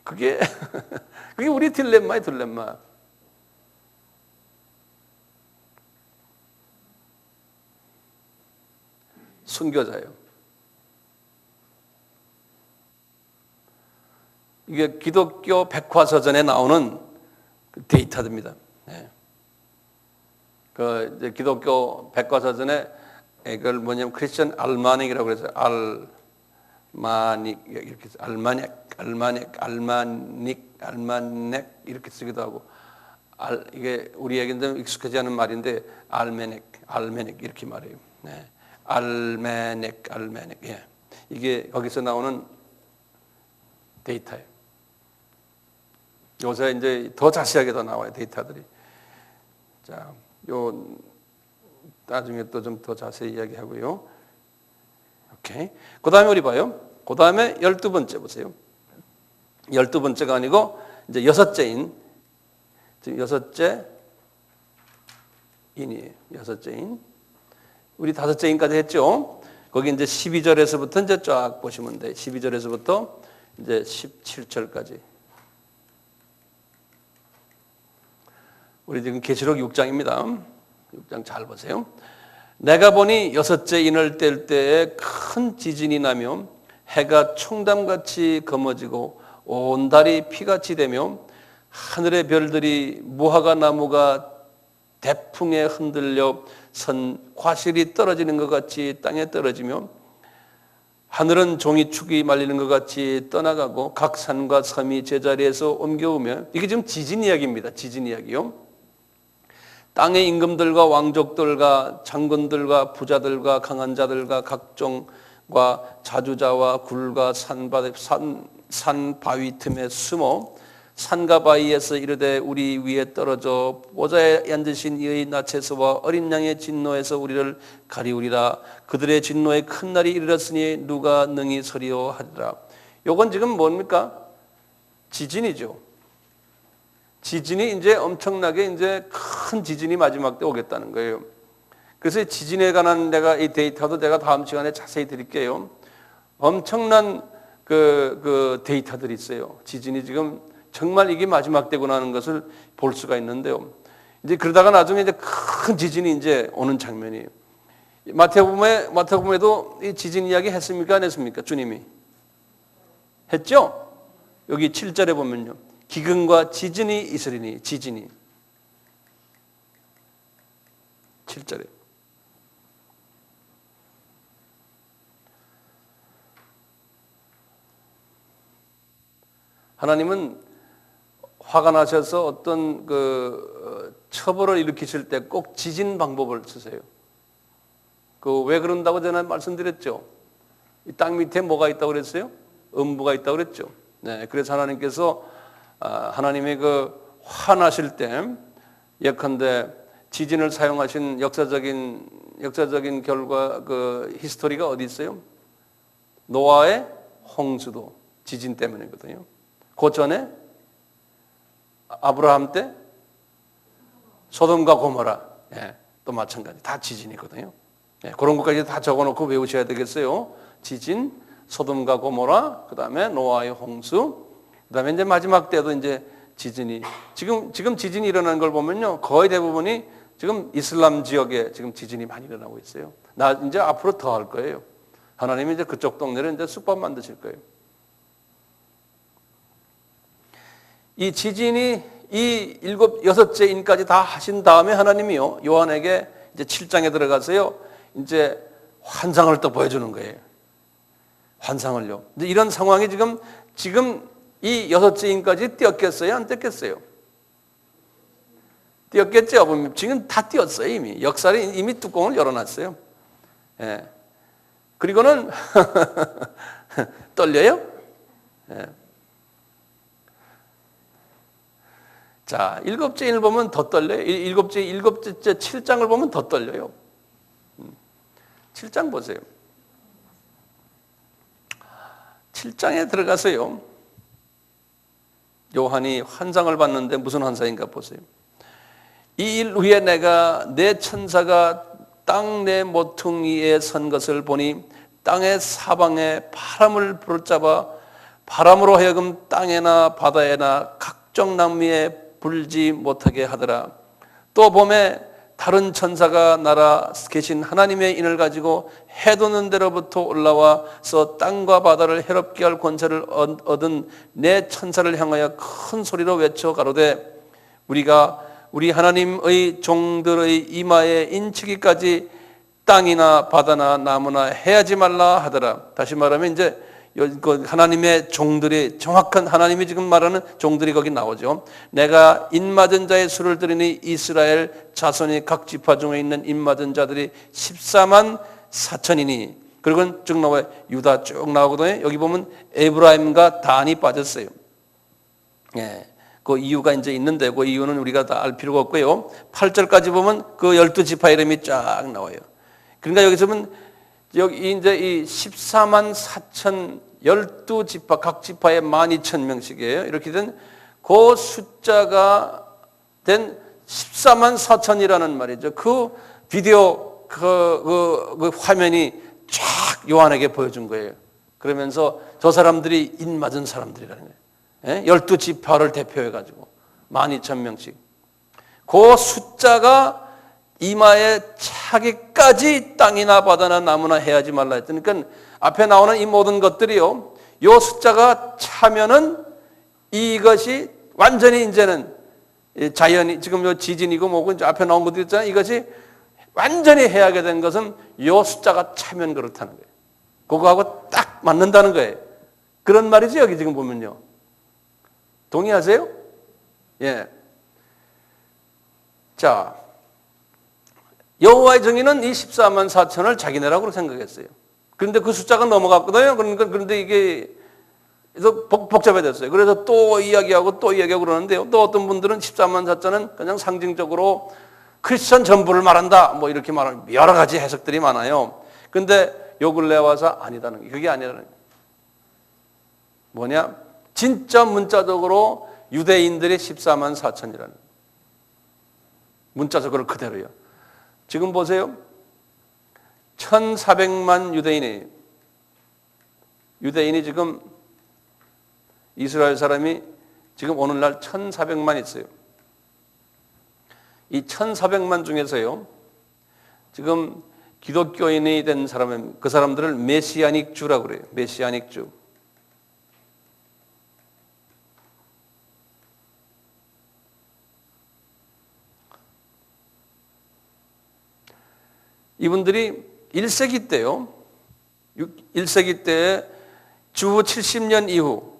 [SPEAKER 1] 그게 우리 딜레마의 딜레마. 순교자예요. 이게 기독교 백과사전에 나오는 데이터입니다. 네. 이제 기독교 백과사전에 이걸 뭐냐면 크리스천 알마닉이라고 그래서 알마닉 이렇게 알마닉 이렇게 쓰기도 하고 이게 우리에게는 익숙하지 않은 말인데 알메닉 이렇게 말해요. 네. 알메닉 예. 이게 거기서 나오는 데이터예요. 요새 이제 더 자세하게 더 나와요, 데이터들이. 자, 요 나중에 또 좀 더 자세히 이야기하고요. 오케이. 그다음에 우리 봐요. 그다음에 12번째 보세요. 12번째가 아니고 이제 여섯째인. 지금 여섯째 인이에요. 여섯째 인. 우리 다섯째 인까지 했죠. 거기 이제 12절에서부터 이제 쫙 보시면 돼. 12절에서부터 이제 17절까지. 우리 지금 계시록 6장입니다. 6장 잘 보세요. 내가 보니 여섯째 인을 뗄 때에 큰 지진이 나며 해가 총담같이 검어지고 온 달이 피같이 되며 하늘의 별들이 무화과 나무가 대풍에 흔들려 선 과실이 떨어지는 것 같이 땅에 떨어지며 하늘은 종이축이 말리는 것 같이 떠나가고 각 산과 섬이 제자리에서 옮겨오며 이게 지금 지진 이야기입니다. 지진 이야기요. 땅의 임금들과 왕족들과 장군들과 부자들과 강한 자들과 각종과 자주자와 굴과 산 바위 틈에 숨어 산과 바위에서 이르되 우리 위에 떨어져 보좌에 앉으신 이의 나체서와 어린 양의 진노에서 우리를 가리우리라. 그들의 진노의 큰 날이 이르렀으니 누가 능히 서리오 하리라. 요건 지금 뭡니까? 지진이죠. 지진이 이제 엄청나게 이제 큰 지진이 마지막 때 오겠다는 거예요. 그래서 지진에 관한 내가 이 데이터도 내가 다음 시간에 자세히 드릴게요. 엄청난 그 데이터들이 있어요. 지진이 지금 정말 이게 마지막 때구나 하는 것을 볼 수가 있는데요. 이제 그러다가 나중에 이제 큰 지진이 이제 오는 장면이에요. 마태복음에도 이 지진 이야기 했습니까? 안 했습니까? 주님이 했죠? 여기 7절에 보면요. 기근과 지진이 있으리니 지진이 7절에 하나님은 화가 나셔서 어떤 처벌을 일으키실 때 꼭 지진 방법을 쓰세요. 왜 그런다고 제가 말씀드렸죠. 이 땅 밑에 뭐가 있다고 그랬어요? 음부가 있다고 그랬죠. 네, 그래서 하나님께서 하나님의 화나실 때 예컨대 지진을 사용하신 역사적인 결과 히스토리가 어디 있어요? 노아의 홍수도 지진 때문이거든요. 그 전에 아브라함 때 소돔과 고모라, 또 마찬가지 다 지진이거든요. 그런 것까지 다 적어놓고 외우셔야 되겠어요. 지진, 소돔과 고모라, 그 다음에 노아의 홍수, 그다음에 이제 마지막 때도 이제 지진이 지금 지진이 일어나는 걸 보면요, 거의 대부분이 지금 이슬람 지역에 지금 지진이 많이 일어나고 있어요. 나 이제 앞으로 더 할 거예요. 하나님이 이제 그쪽 동네를 이제 쑥밥 만드실 거예요. 이 지진이 이 여섯째 인까지 다 하신 다음에 하나님이요, 요한에게 이제 7장에 들어가서요, 이제 환상을 또 보여주는 거예요. 환상을요. 이제 이런 상황이 지금 이 여섯째 인까지 뛰었겠어요? 안 뛰었겠어요? 뛰었겠죠? 지금 다 뛰었어요, 이미. 역사를 이미 뚜껑을 열어놨어요. 예. 그리고는, 떨려요? 예. 자, 일곱째 인을 보면 더 떨려요. 일곱째 7장을 보면 더 떨려요. 7장 보세요. 7장에 들어가서요, 요한이 환상을 봤는데 무슨 환상인가 보세요. 이 일 후에 내가 내 천사가 땅 내 모퉁이에 선 것을 보니 땅의 사방에 바람을 부르잡아 바람으로 하여금 땅에나 바다에나 각종 나무에 불지 못하게 하더라. 또 봄에 다른 천사가 날아 계신 하나님의 인을 가지고 해 돋는 데로부터 올라와서 땅과 바다를 해롭게 할 권세를 얻은 내 천사를 향하여 큰 소리로 외쳐 가로되 우리가 우리 하나님의 종들의 이마에 인치기까지 땅이나 바다나 나무나 해하지 말라 하더라. 다시 말하면 이제 하나님의 종들이, 정확한 하나님이 지금 말하는 종들이 거기 나오죠. 내가 인맞은 자의 수를 들으니 이스라엘 자손이 각 지파 중에 있는 인맞은 자들이 14만 4천이니, 그리고 쭉 나와요. 유다 쭉 나오거든요. 여기 보면 에브라임과 단이 빠졌어요. 예. 그 이유가 이제 있는데 그 이유는 우리가 다 알 필요가 없고요. 8절까지 보면 그 12지파 이름이 쫙 나와요. 그러니까 여기서 보면 여기 이제 이 14만 4천 12지파, 각 지파에 12,000명씩이에요. 이렇게 된 그 숫자가 된 14만 4천이라는 말이죠. 그 비디오 그 화면이 쫙 요한에게 보여준 거예요. 그러면서 저 사람들이 인맞은 사람들이라는 거예요. 12지파를 대표해가지고 12,000명씩. 그 숫자가 이마에 차기까지 땅이나 바다나 나무나 해하지 말라 했더니, 그러니까 앞에 나오는 이 모든 것들이요, 요 숫자가 차면은 이것이 완전히 이제는 자연이, 지금 요 지진이고 뭐고 이제 앞에 나온 것들 있잖아요. 이것이 완전히 해하게 된 것은 요 숫자가 차면 그렇다는 거예요. 그거하고 딱 맞는다는 거예요. 그런 말이죠, 여기 지금 보면요. 동의하세요? 예. 자, 여호와의 정의는 이 14만 4천을 자기네라고 생각했어요. 그런데 그 숫자가 넘어갔거든요. 그런데 이게 그래서 복잡해졌어요. 그래서 또 이야기하고 그러는데요. 또 어떤 분들은 14만 4천은 그냥 상징적으로 크리스천 전부를 말한다, 뭐 이렇게 말하는 여러 가지 해석들이 많아요. 그런데 요 근래 와서 아니다는 게, 그게 아니라는 게 뭐냐? 진짜 문자적으로 유대인들이 14만 4천이라는, 문자적으로 그대로요. 지금 보세요. 1,400만 유대인이 지금, 이스라엘 사람이 지금 오늘날 1,400만 있어요. 이 1,400만 중에서요, 지금 기독교인이 된 사람은 그 사람들을 메시아닉 주라고 그래요. 메시아닉 주. 이분들이 1세기 때요, 1세기 때 주 70년 이후,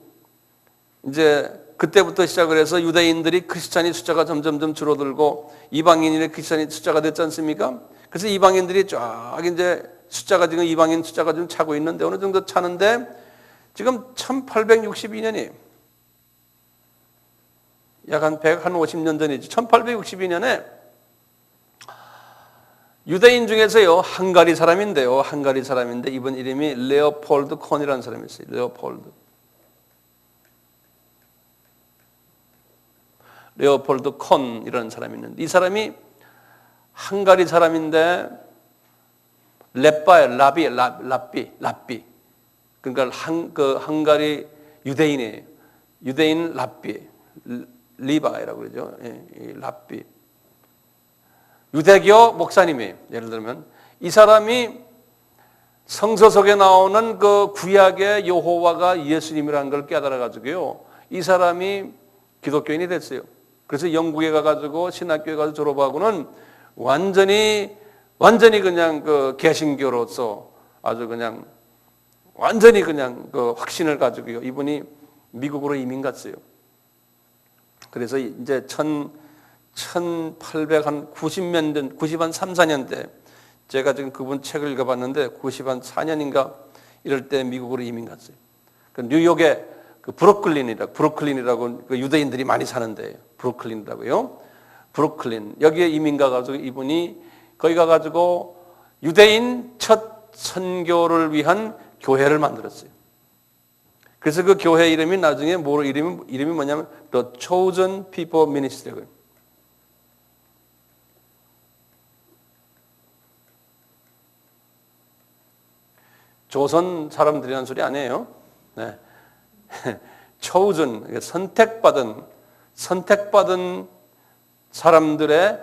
[SPEAKER 1] 이제 그때부터 시작을 해서 유대인들이 크리스찬이 숫자가 점점 줄어들고 이방인의 크리스찬이 숫자가 됐지 않습니까? 그래서 이방인들이 쫙 이제 숫자가, 지금 이방인 숫자가 좀 차고 있는데, 어느 정도 차는데, 지금 1862년이에요. 약 한 150년 전이죠. 1862년에 유대인 중에서요, 헝가리 사람인데 이분 이름이 레오폴드 콘이라는 사람이 있어요. 레오폴드 콘이라는 사람이 있는데, 이 사람이 헝가리 사람인데 랍비. 그러니까 헝가리 유대인이에요. 유대인 랍비, 리바이라고 그러죠. 이 랍비. 유대교 목사님이에요. 예를 들면 이 사람이 성서 속에 나오는 그 구약의 여호와가 예수님이라는 걸 깨달아 가지고요. 이 사람이 기독교인이 됐어요. 그래서 영국에 가가지고 신학교에 가서 졸업하고는 완전히 그냥 그 개신교로서 아주 그냥 완전히 그냥 그 확신을 가지고요. 이분이 미국으로 이민 갔어요. 그래서 이제 1890년, 93, 4년대 제가 지금 그분 책을 읽어봤는데 94년인가 이럴 때 미국으로 이민 갔어요. 그 뉴욕에 그 브루클린이라고 그 유대인들이 많이 사는 데예요. 브루클린이라고요. 브루클린 여기에 이민 가가지고 이분이 거기 가가지고 유대인 첫 선교를 위한 교회를 만들었어요. 그래서 그 교회 이름이 나중에 이름이 뭐냐면 The Chosen People Ministry고요. 조선 사람들이라는 소리 아니에요. 네. chosen, 선택받은 사람들의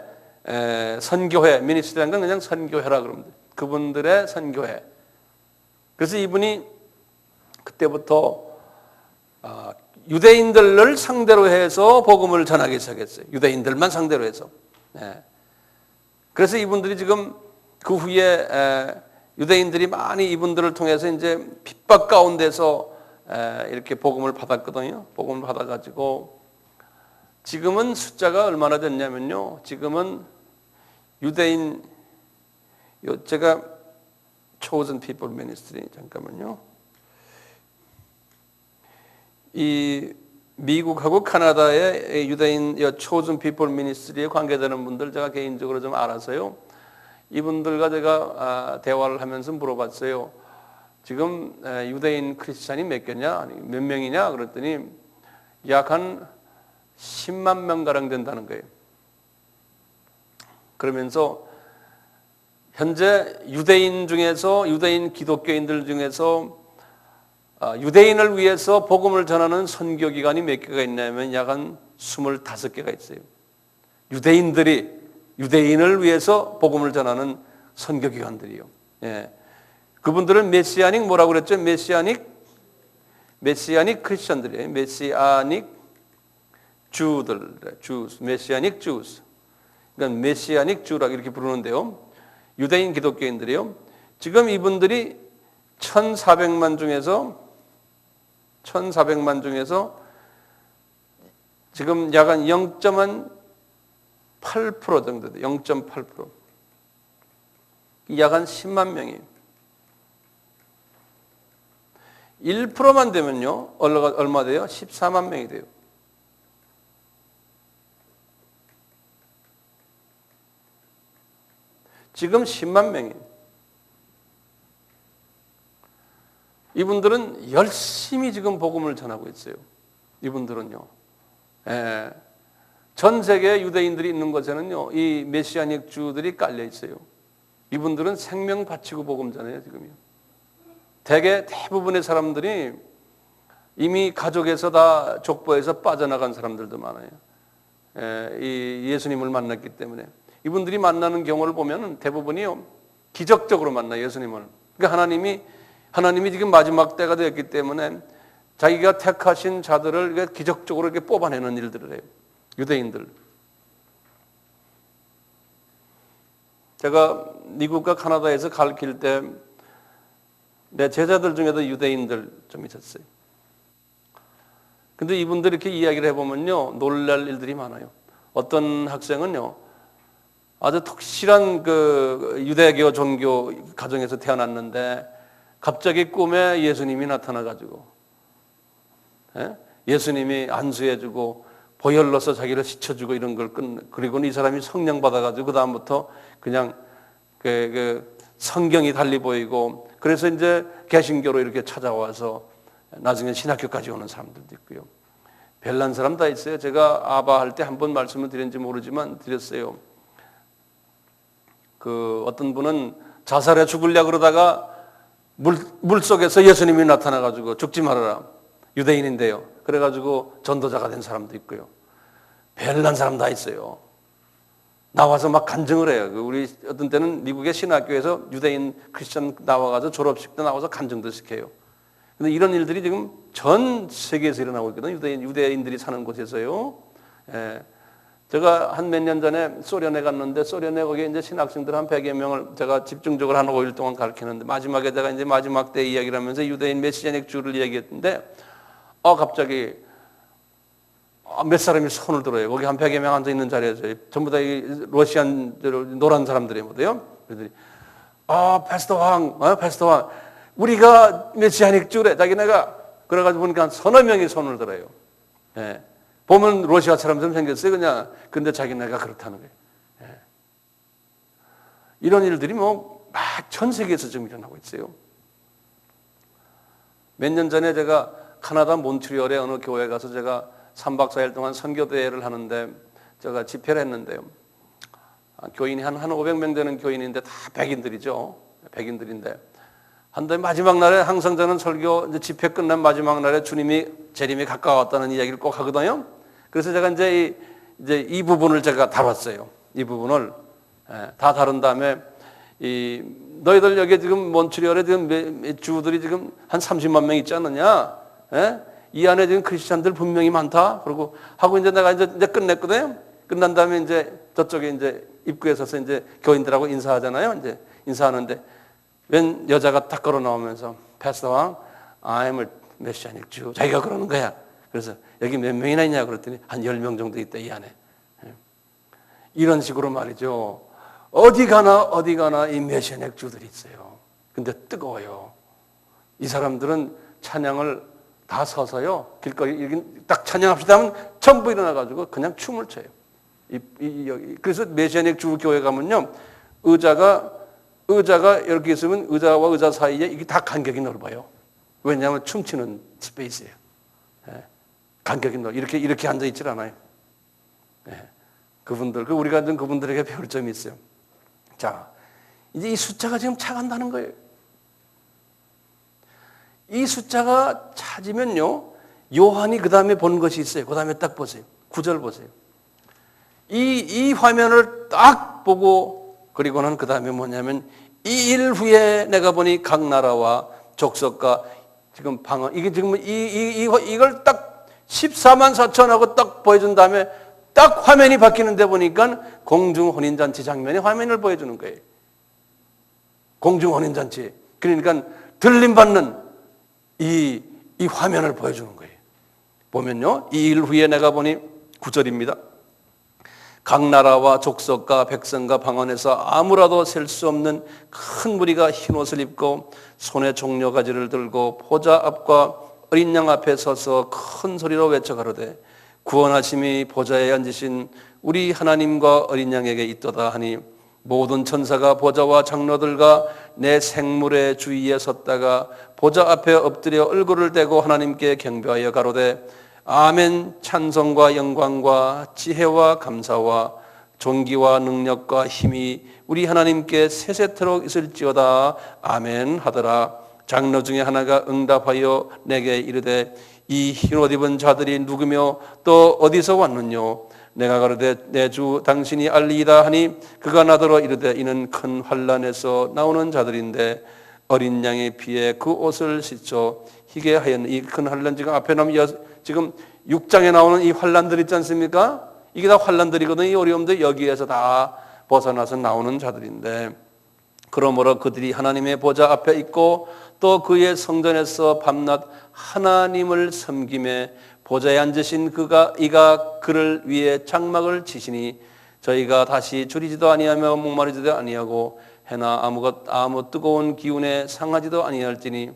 [SPEAKER 1] 선교회, 미니스트리라는 건 그냥 선교회라 그러면 돼요. 그분들의 선교회. 그래서 이분이 그때부터 유대인들을 상대로 해서 복음을 전하기 시작했어요. 유대인들만 상대로 해서. 네. 그래서 이분들이 지금 그 후에 유대인들이 많이 이분들을 통해서 이제 핍박 가운데서 이렇게 복음을 받았거든요. 복음을 받아가지고 지금은 숫자가 얼마나 됐냐면요. 지금은 유대인 제가 Chosen People Ministry 잠깐만요. 이 미국하고 카나다의 유대인 Chosen People Ministry에 관계되는 분들 제가 개인적으로 좀 알아서요. 이분들과 제가 대화를 하면서 물어봤어요. 지금 유대인 크리스찬이 몇 개냐? 몇 명이냐? 그랬더니 약 한 10만 명가량 된다는 거예요. 그러면서 현재 유대인 기독교인들 중에서 유대인을 위해서 복음을 전하는 선교기관이 몇 개가 있냐면 약 한 25개가 있어요. 유대인을 위해서 복음을 전하는 선교기관들이요. 예. 그분들은 메시아닉 뭐라고 그랬죠? 메시아닉 크리스천들이에요. 메시아닉 주들, 메시아닉 주스. 그러니까 메시아닉 주라고 이렇게 부르는데요. 유대인 기독교인들이요. 지금 이분들이 1,400만 중에서 지금 약 한 0.8% 정도 돼요. 0.8%. 약 한 10만 명이에요. 1%만 되면요. 얼마 돼요? 14만 명이 돼요. 지금 10만 명이에요. 이분들은 열심히 지금 복음을 전하고 있어요. 이분들은요. 전 세계 유대인들이 있는 곳에는요, 이 메시아닉 주들이 깔려 있어요. 이분들은 생명 바치고 복음 전해요, 지금요. 대부분의 사람들이 이미 가족에서 다 족보에서 빠져나간 사람들도 많아요. 이 예수님을 만났기 때문에. 이분들이 만나는 경우를 보면 대부분이요, 기적적으로 만나요, 예수님을. 그러니까 하나님이 지금 마지막 때가 되었기 때문에 자기가 택하신 자들을 기적적으로 이렇게 뽑아내는 일들을 해요. 유대인들. 제가 미국과 카나다에서 가르칠 때 내 제자들 중에도 유대인들 좀 있었어요. 근데 이분들이 이렇게 이야기를 해보면요, 놀랄 일들이 많아요. 어떤 학생은요, 아주 독실한 그 유대교 종교 가정에서 태어났는데 갑자기 꿈에 예수님이 나타나가지고 예수님이 안수해주고 보혈로서 자기를 씻어주고 이런 걸 그리고는 이 사람이 성령 받아가지고 그 다음부터 그냥 그 성경이 달리 보이고 그래서 이제 개신교로 이렇게 찾아와서 나중에 신학교까지 오는 사람들도 있고요. 별난 사람 다 있어요. 제가 아바 할 때 한 번 말씀을 드렸는지 모르지만 드렸어요. 그 어떤 분은 자살해 죽으려고 그러다가 물 속에서 예수님이 나타나가지고 죽지 말아라. 유대인인데요. 그래가지고 전도자가 된 사람도 있고요. 별난 사람 다 있어요. 나와서 막 간증을 해요. 우리 어떤 때는 미국의 신학교에서 유대인 크리스천 나와가지고 졸업식 때 나와서 간증도 시켜요. 근데 이런 일들이 지금 전 세계에서 일어나고 있거든요. 유대인들이 사는 곳에서요. 예. 제가 한 몇 년 전에 소련에 갔는데 소련에 거기에 이제 신학생들 한 100여 명을 제가 집중적으로 한 5일 동안 가르치는데 마지막에 제가 이제 마지막 때 이야기를 하면서 유대인 메시아닉 주를 얘기했는데 갑자기 몇 사람이 손을 들어요. 거기 한 100여 명 앉아 있는 자리에서 전부 다 러시안 노란 사람들이 뭐래요? 그랬더니 패스터 왕 우리가 메시아닉 주래 자기네가 그래가지고 보니까 한 서너 명이 손을 들어요. 예. 보면 러시아처럼 좀 생겼어요. 그냥 근데 자기네가 그렇다는 거예요. 예. 이런 일들이 뭐 막 전 세계에서 지금 일어나고 있어요. 몇 년 전에 제가 카나다 몬트리올의 어느 교회에 가서 제가 3박 4일 동안 선교대회를 하는데 제가 집회를 했는데요. 교인이 한 500명 되는 교인인데 다 백인들이죠. 백인들인데 한데 마지막 날에 항상 저는 설교 이제 집회 끝난 마지막 날에 주님이 재림이 가까웠다는 이야기를 꼭 하거든요. 그래서 제가 이제 이 부분을 제가 다뤘어요. 이 부분을 다 다룬 다음에 너희들 여기 지금 몬트리올에 지금 주들이 지금 한 30만 명 있지 않느냐? 이 안에 지금 크리스찬들 분명히 많다. 그러고 하고 이제 내가 이제 끝냈거든요. 끝난 다음에 이제 저쪽에 이제 입구에 서서 이제 교인들하고 인사하잖아요. 이제 인사하는데 웬 여자가 딱 걸어 나오면서 패스터 왕, I'm a Messianic Jew. 자기가 그러는 거야. 그래서 여기 몇 명이나 있냐 그랬더니 한 10명 정도 있다 이 안에. 이런 식으로 말이죠. 어디 가나 이 메시아닉 주들이 있어요. 근데 뜨거워요. 이 사람들은 찬양을 다 서서요. 길거리 딱 찬양합시다 하면 전부 일어나가지고 그냥 춤을 춰요. 그래서 메시아닉 주 교회 가면요. 의자가 이렇게 있으면 의자와 의자 사이에 이게 다 간격이 넓어요. 왜냐하면 춤추는 스페이스예요. 간격이 넓어. 이렇게 앉아 있질 않아요. 그분들, 우리가 그분들에게 배울 점이 있어요. 자, 이제 이 숫자가 지금 차간다는 거예요. 이 숫자가 찾으면요, 요한이 그 다음에 본 것이 있어요. 그 다음에 딱 보세요. 9절 보세요. 이 화면을 딱 보고, 그리고는 그 다음에 뭐냐면, 이 일 후에 내가 보니 각 나라와 족속과 지금 방언, 이게 지금 이걸 딱 14만 4천하고 딱 보여준 다음에 딱 화면이 바뀌는데 보니까 공중혼인잔치 장면의 화면을 보여주는 거예요. 공중혼인잔치. 그러니까 들림받는 이 화면을 보여주는 거예요. 보면요. 이 일 후에 내가 보니 9절입니다. 각 나라와 족속과 백성과 방언에서 아무라도 셀 수 없는 큰 무리가 흰옷을 입고 손에 종려가지를 들고 보좌 앞과 어린 양 앞에 서서 큰 소리로 외쳐 가로되 구원하심이 보좌에 앉으신 우리 하나님과 어린 양에게 있도다 하니 모든 천사가 보좌와 장로들과 내 생물의 주위에 섰다가 보좌 앞에 엎드려 얼굴을 대고 하나님께 경배하여 가로되 아멘. 찬송과 영광과 지혜와 감사와 존귀와 능력과 힘이 우리 하나님께 세세토록 있을지어다. 아멘 하더라. 장로 중에 하나가 응답하여 내게 이르되 이 흰옷 입은 자들이 누구며 또 어디서 왔느뇨? 내가 가로되 내 주 당신이 알리이다 하니 그가 나더러 이르되 이는 큰 환난에서 나오는 자들인데 어린 양의 피에 그 옷을 씻어 희게 하였는 이 큰 환난 지금 앞에 나오면 지금 6장에 나오는 이 환난들 있지 않습니까? 이게 다 환난들이거든요. 이 어려움들 여기에서 다 벗어나서 나오는 자들인데 그러므로 그들이 하나님의 보좌 앞에 있고 또 그의 성전에서 밤낮 하나님을 섬김에 보좌에 앉으신 이가 그를 위해 장막을 치시니 저희가 다시 줄이지도 아니하며 목마르지도 아니하고 해나 아무 뜨거운 기운에 상하지도 아니할지니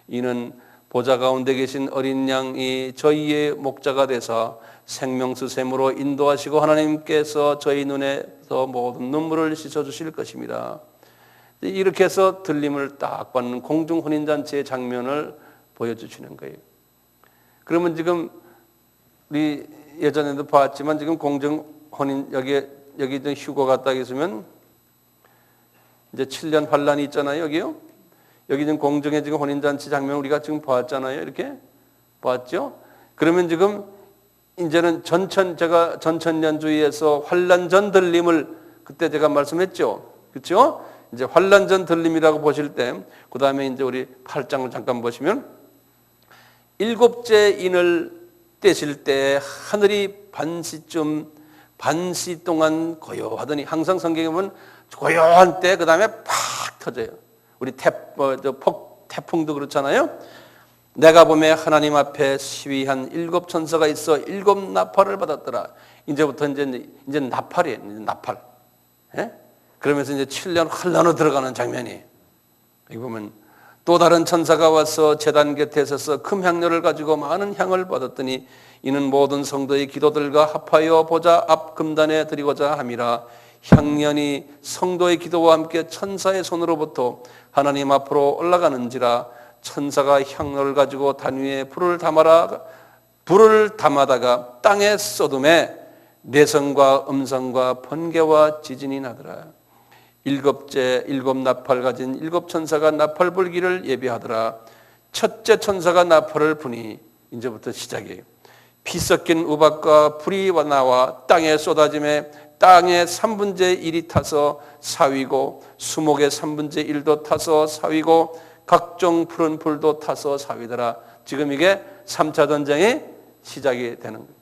[SPEAKER 1] 이는 보좌 가운데 계신 어린 양이 저희의 목자가 되사 생명수 샘으로 인도하시고 하나님께서 저희 눈에서 모든 눈물을 씻어주실 것입니다. 이렇게 해서 들림을 딱 받는 공중혼인잔치의 장면을 보여주시는 거예요. 그러면 지금 우리 예전에도 봤지만 지금 공중혼인 여기 휴거가 딱 있으면 이제 7년 환란이 있잖아요. 여기요. 여기 지금 공중에 지금 혼인잔치 장면 우리가 지금 보았잖아요. 이렇게 봤죠? 그러면 지금 이제는 제가 전천년주의에서 환란전 들림을 그때 제가 말씀했죠. 그렇죠? 이제 환란전 들림이라고 보실 때, 그 다음에 이제 우리 8장을 잠깐 보시면, 일곱째 인을 떼실 때 하늘이 반시 동안 고요하더니, 항상 성경에 보면 고요한 때 그 다음에 팍 터져요. 우리 태풍도 그렇잖아요. 내가 보매 하나님 앞에 시위한 7 천사가 있어 7 나팔을 받았더라. 이제부터 이제 나팔이에요. 나팔. 예? 그러면서 이제 7년 환란으로 들어가는 장면이. 여기 보면 또 다른 천사가 와서 제단 곁에 서서 금향료를 가지고 많은 향을 받았더니 이는 모든 성도의 기도들과 합하여 보좌 앞 금단에 드리고자 함이라. 향년이 성도의 기도와 함께 천사의 손으로부터 하나님 앞으로 올라가는지라. 천사가 향로를 가지고 단 위에 불을 담아다가 땅에 쏟음에 내성과 음성과 번개와 지진이 나더라. 7 나팔 가진 7 천사가 나팔 불기를 예비하더라. 첫째 천사가 나팔을 부니, 이제부터 시작이에요. 피 섞인 우박과 불이 나와 땅에 쏟아짐에 땅의 3분의 1이 타서 사위고 수목의 3분의 1도 타서 사위고 각종 푸른 풀도 타서 사위더라. 지금 이게 3차 전쟁이 시작이 되는 거예요.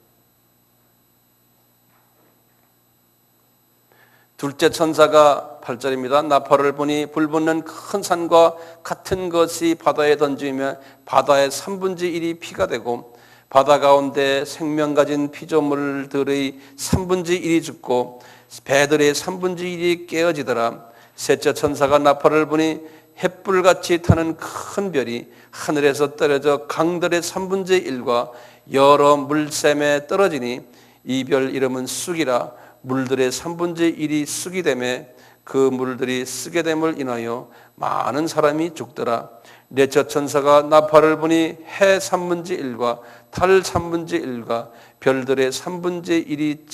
[SPEAKER 1] 둘째 천사가 8절입니다. 나팔을 부니 불붙는 큰 산과 같은 것이 바다에 던지며 바다의 3분의 1이 피가 되고 바다 가운데 생명 가진 피조물들의 3분의 1이 죽고 배들의 3분의 1이 깨어지더라. 셋째 천사가 나팔을 부니 햇불같이 타는 큰 별이 하늘에서 떨어져 강들의 3분의 1과 여러 물샘에 떨어지니 이 별 이름은 쑥이라. 물들의 3분의 1이 쑥이 되매 그 물들이 쓰게 됨을 인하여 많은 사람이 죽더라. 넷째 천사가 나팔을 부니 해 3분의 1과 달 3분의 1과 별들의 3분의 1이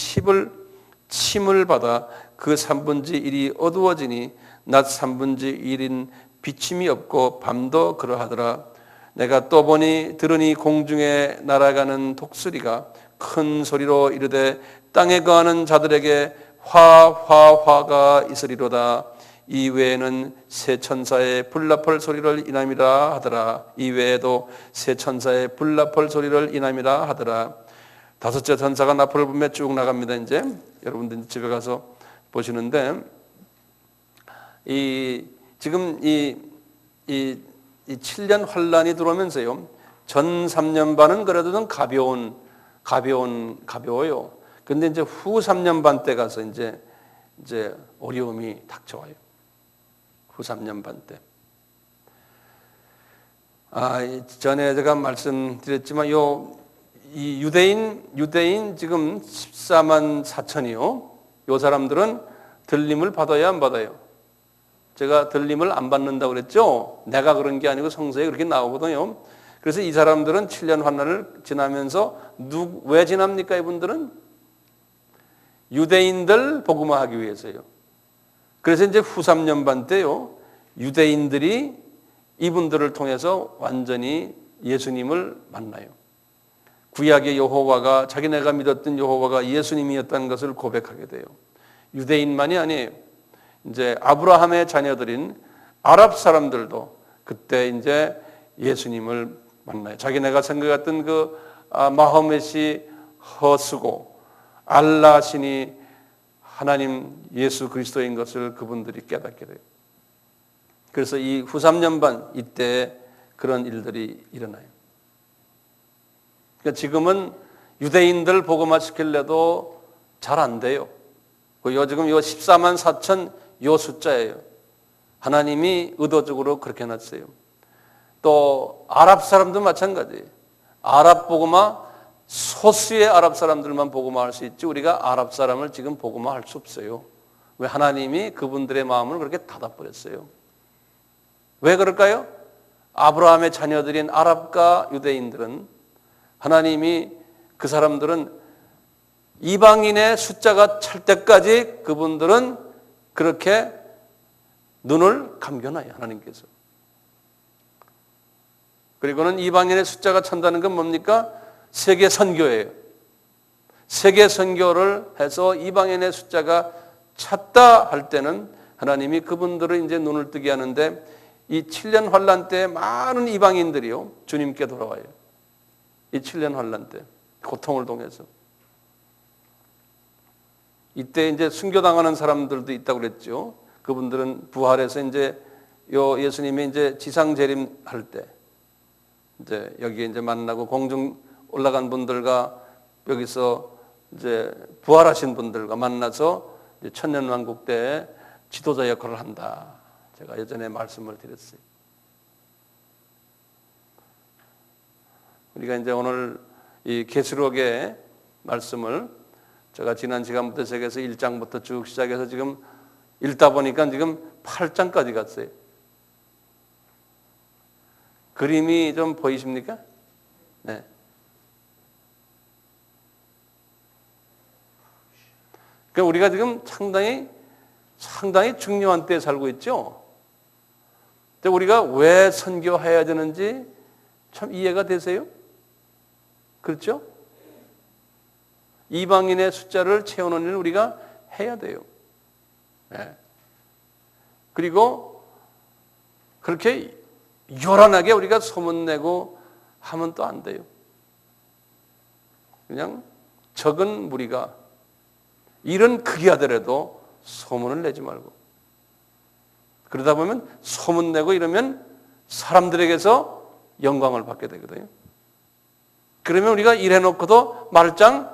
[SPEAKER 1] 침을 받아 그 3분의 1이 어두워지니 낮 3분의 1인 비침이 없고 밤도 그러하더라. 내가 또 들으니 공중에 날아가는 독수리가 큰 소리로 이르되 땅에 거하는 자들에게 화가 있으리로다. 이 외에는 세 천사의 불나팔 소리를 인함이라 하더라. 이 외에도 세 천사의 불나팔 소리를 인함이라 하더라. 다섯째 천사가 나팔을 불며 쭉 나갑니다. 이제 여러분들 집에 가서 보시는데 지금 이 7년 환란이 들어오면서요. 전 3년 반은 그래도 좀 가벼워요. 근데 이제 후 3년 반 때 가서 이제 어려움이 닥쳐와요. 후 3년 반 때. 전에 제가 말씀드렸지만 이 유대인 지금 14만 4천이요. 요 사람들은 들림을 받아야 안 받아요? 제가 들림을 안 받는다고 그랬죠? 내가 그런 게 아니고 성서에 그렇게 나오거든요. 그래서 이 사람들은 7년 환난을 지나면서 왜 지납니까? 이분들은 유대인들 복음화하기 위해서요. 그래서 이제 후 3년 반 때요. 유대인들이 이분들을 통해서 완전히 예수님을 만나요. 구약의 여호와가 자기네가 믿었던 여호와가 예수님이었다는 것을 고백하게 돼요. 유대인만이 아니에요. 이제 아브라함의 자녀들인 아랍 사람들도 그때 이제 예수님을 만나요. 자기네가 생각했던 그 마호멧이 허수고 알라 신이 하나님 예수 그리스도인 것을 그분들이 깨닫게 돼요. 그래서 이 후 3년 반 이때 그런 일들이 일어나요. 그러니까 지금은 유대인들 복음화 시킬래도 잘 안 돼요. 지금 14만 4천 요 숫자예요. 하나님이 의도적으로 그렇게 해놨어요. 또 아랍 사람도 마찬가지예요. 아랍 복음화 소수의 아랍 사람들만 복음화할 수 있지 우리가 아랍 사람을 지금 복음화할 수 없어요. 왜? 하나님이 그분들의 마음을 그렇게 닫아버렸어요. 왜 그럴까요? 아브라함의 자녀들인 아랍과 유대인들은 하나님이 그 사람들은 이방인의 숫자가 찰 때까지 그분들은 그렇게 눈을 감겨놔요. 하나님께서. 그리고는 이방인의 숫자가 찬다는 건 뭡니까? 세계 선교예요. 세계 선교를 해서 이방인의 숫자가 찼다 할 때는 하나님이 그분들을 이제 눈을 뜨게 하는데, 이 7년 환란 때 많은 이방인들이요 주님께 돌아와요. 이 7년 환란 때 고통을 통해서. 이때 이제 순교당하는 사람들도 있다고 그랬죠. 그분들은 부활해서 이제 예수님이 이제 지상 재림할 때 이제 여기에 이제 만나고 공중 올라간 분들과 여기서 이제 부활하신 분들과 만나서 이제 천년왕국 때 지도자 역할을 한다. 제가 예전에 말씀을 드렸어요. 우리가 이제 오늘 이 계시록의 말씀을 제가 지난 시간부터 시작해서 1장부터 쭉 시작해서 지금 읽다 보니까 지금 8장까지 갔어요. 그림이 좀 보이십니까? 네. 그러니까 우리가 지금 상당히 중요한 때에 살고 있죠. 근데 우리가 왜 선교해야 되는지 참 이해가 되세요? 그렇죠? 이방인의 숫자를 채우는 일을 우리가 해야 돼요. 네. 그리고 그렇게 요란하게 우리가 소문내고 하면 또 안 돼요. 그냥 적은 무리가 일은 크게 하더라도 소문을 내지 말고, 그러다 보면 소문내고 이러면 사람들에게서 영광을 받게 되거든요. 그러면 우리가 일해놓고도 말짱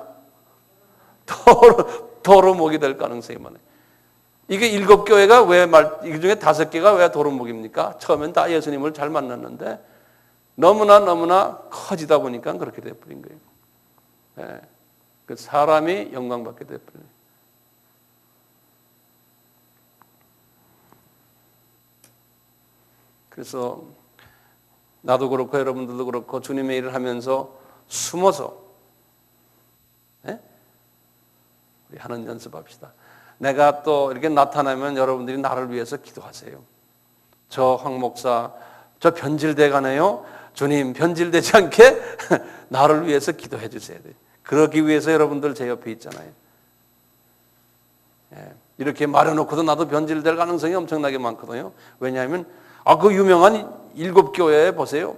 [SPEAKER 1] 도루묵이 될 가능성이 많아요. 이게 7교회가 왜 이 중에 5개가 왜 도루묵입니까? 처음엔 다 예수님을 잘 만났는데 너무나 커지다 보니까 그렇게 돼버린 거예요. 네. 그 사람이 영광 받게 돼버린 거예요. 그래서 나도 그렇고 여러분들도 그렇고 주님의 일을 하면서 숨어서 우리 하는 연습합시다. 내가 또 이렇게 나타나면 여러분들이 나를 위해서 기도하세요. 저 황 목사 저 변질돼 가네요. 주님 변질되지 않게 나를 위해서 기도해 주셔야 돼요. 그러기 위해서 여러분들 제 옆에 있잖아요. 이렇게 말해놓고도 나도 변질될 가능성이 엄청나게 많거든요. 왜냐하면 그 유명한 7교회 보세요.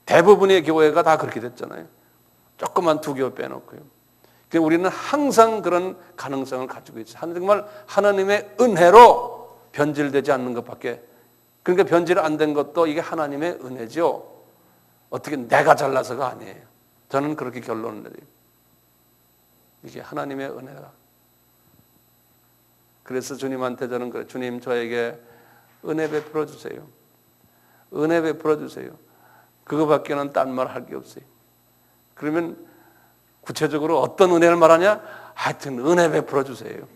[SPEAKER 1] 대부분의 교회가 다 그렇게 됐잖아요. 조그만 2교회 빼놓고요. 그러니까 우리는 항상 그런 가능성을 가지고 있어요. 정말 하나님의 은혜로 변질되지 않는 것밖에. 그러니까 변질 안 된 것도 이게 하나님의 은혜죠. 어떻게 내가 잘나서가 아니에요. 저는 그렇게 결론을 내려요. 이게 하나님의 은혜다. 그래서 주님한테 저는 그래요. 주님 저에게 은혜 베풀어 주세요. 은혜 베풀어 주세요. 그거밖에는 딴 말 할 게 없어요. 그러면 구체적으로 어떤 은혜를 말하냐? 하여튼 은혜 베풀어 주세요.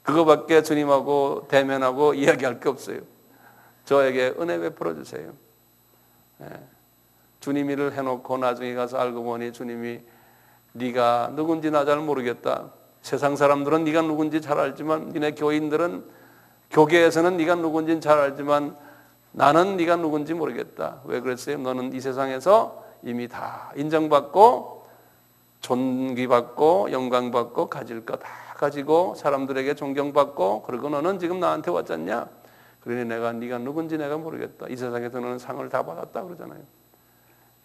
[SPEAKER 1] 그거밖에 주님하고 대면하고 이야기할 게 없어요. 저에게 은혜 베풀어 주세요. 주님 일을 해놓고 나중에 가서 알고 보니 주님이 네가 누군지 나 잘 모르겠다. 세상 사람들은 네가 누군지 잘 알지만, 니네 교인들은 교계에서는 네가 누군지는 잘 알지만 나는 네가 누군지 모르겠다. 왜 그랬어요? 너는 이 세상에서 이미 다 인정받고 존귀받고 영광받고 가질 거 다 가지고 사람들에게 존경받고, 그리고 너는 지금 나한테 왔잖냐? 그러니 내가 네가 누군지 내가 모르겠다. 이 세상에서 너는 상을 다 받았다 그러잖아요.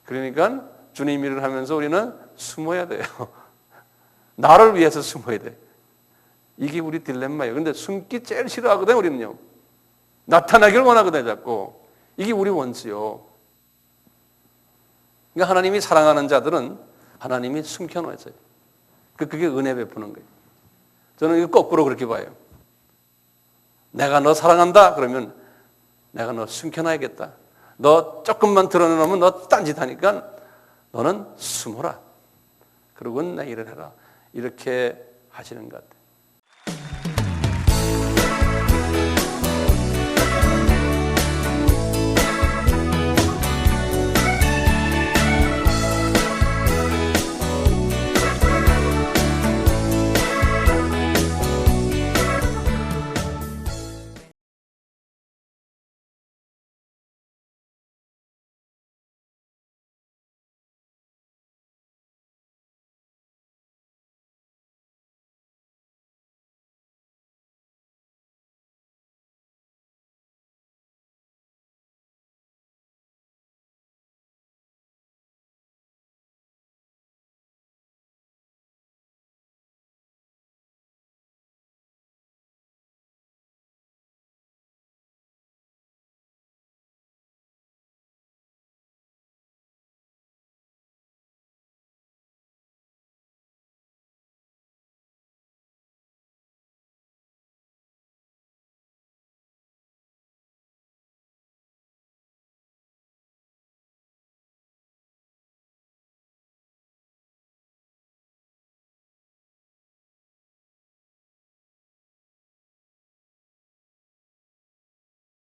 [SPEAKER 1] 그러니까 주님 일을 하면서 우리는 숨어야 돼요. 나를 위해서 숨어야 돼. 이게 우리 딜레마예요. 그런데 숨기 제일 싫어하거든요, 우리는요. 나타나기를 원하거든요, 자꾸. 이게 우리 원수요. 그러니까 하나님이 사랑하는 자들은 하나님이 숨겨놓았어요. 그게 은혜 베푸는 거예요. 저는 이거 거꾸로 그렇게 봐요. 내가 너 사랑한다 그러면 내가 너 숨겨놔야겠다. 너 조금만 드러내놓으면 너 딴짓하니까 너는 숨어라. 그러고 내 일을 해라. 이렇게 하시는 것 같아요.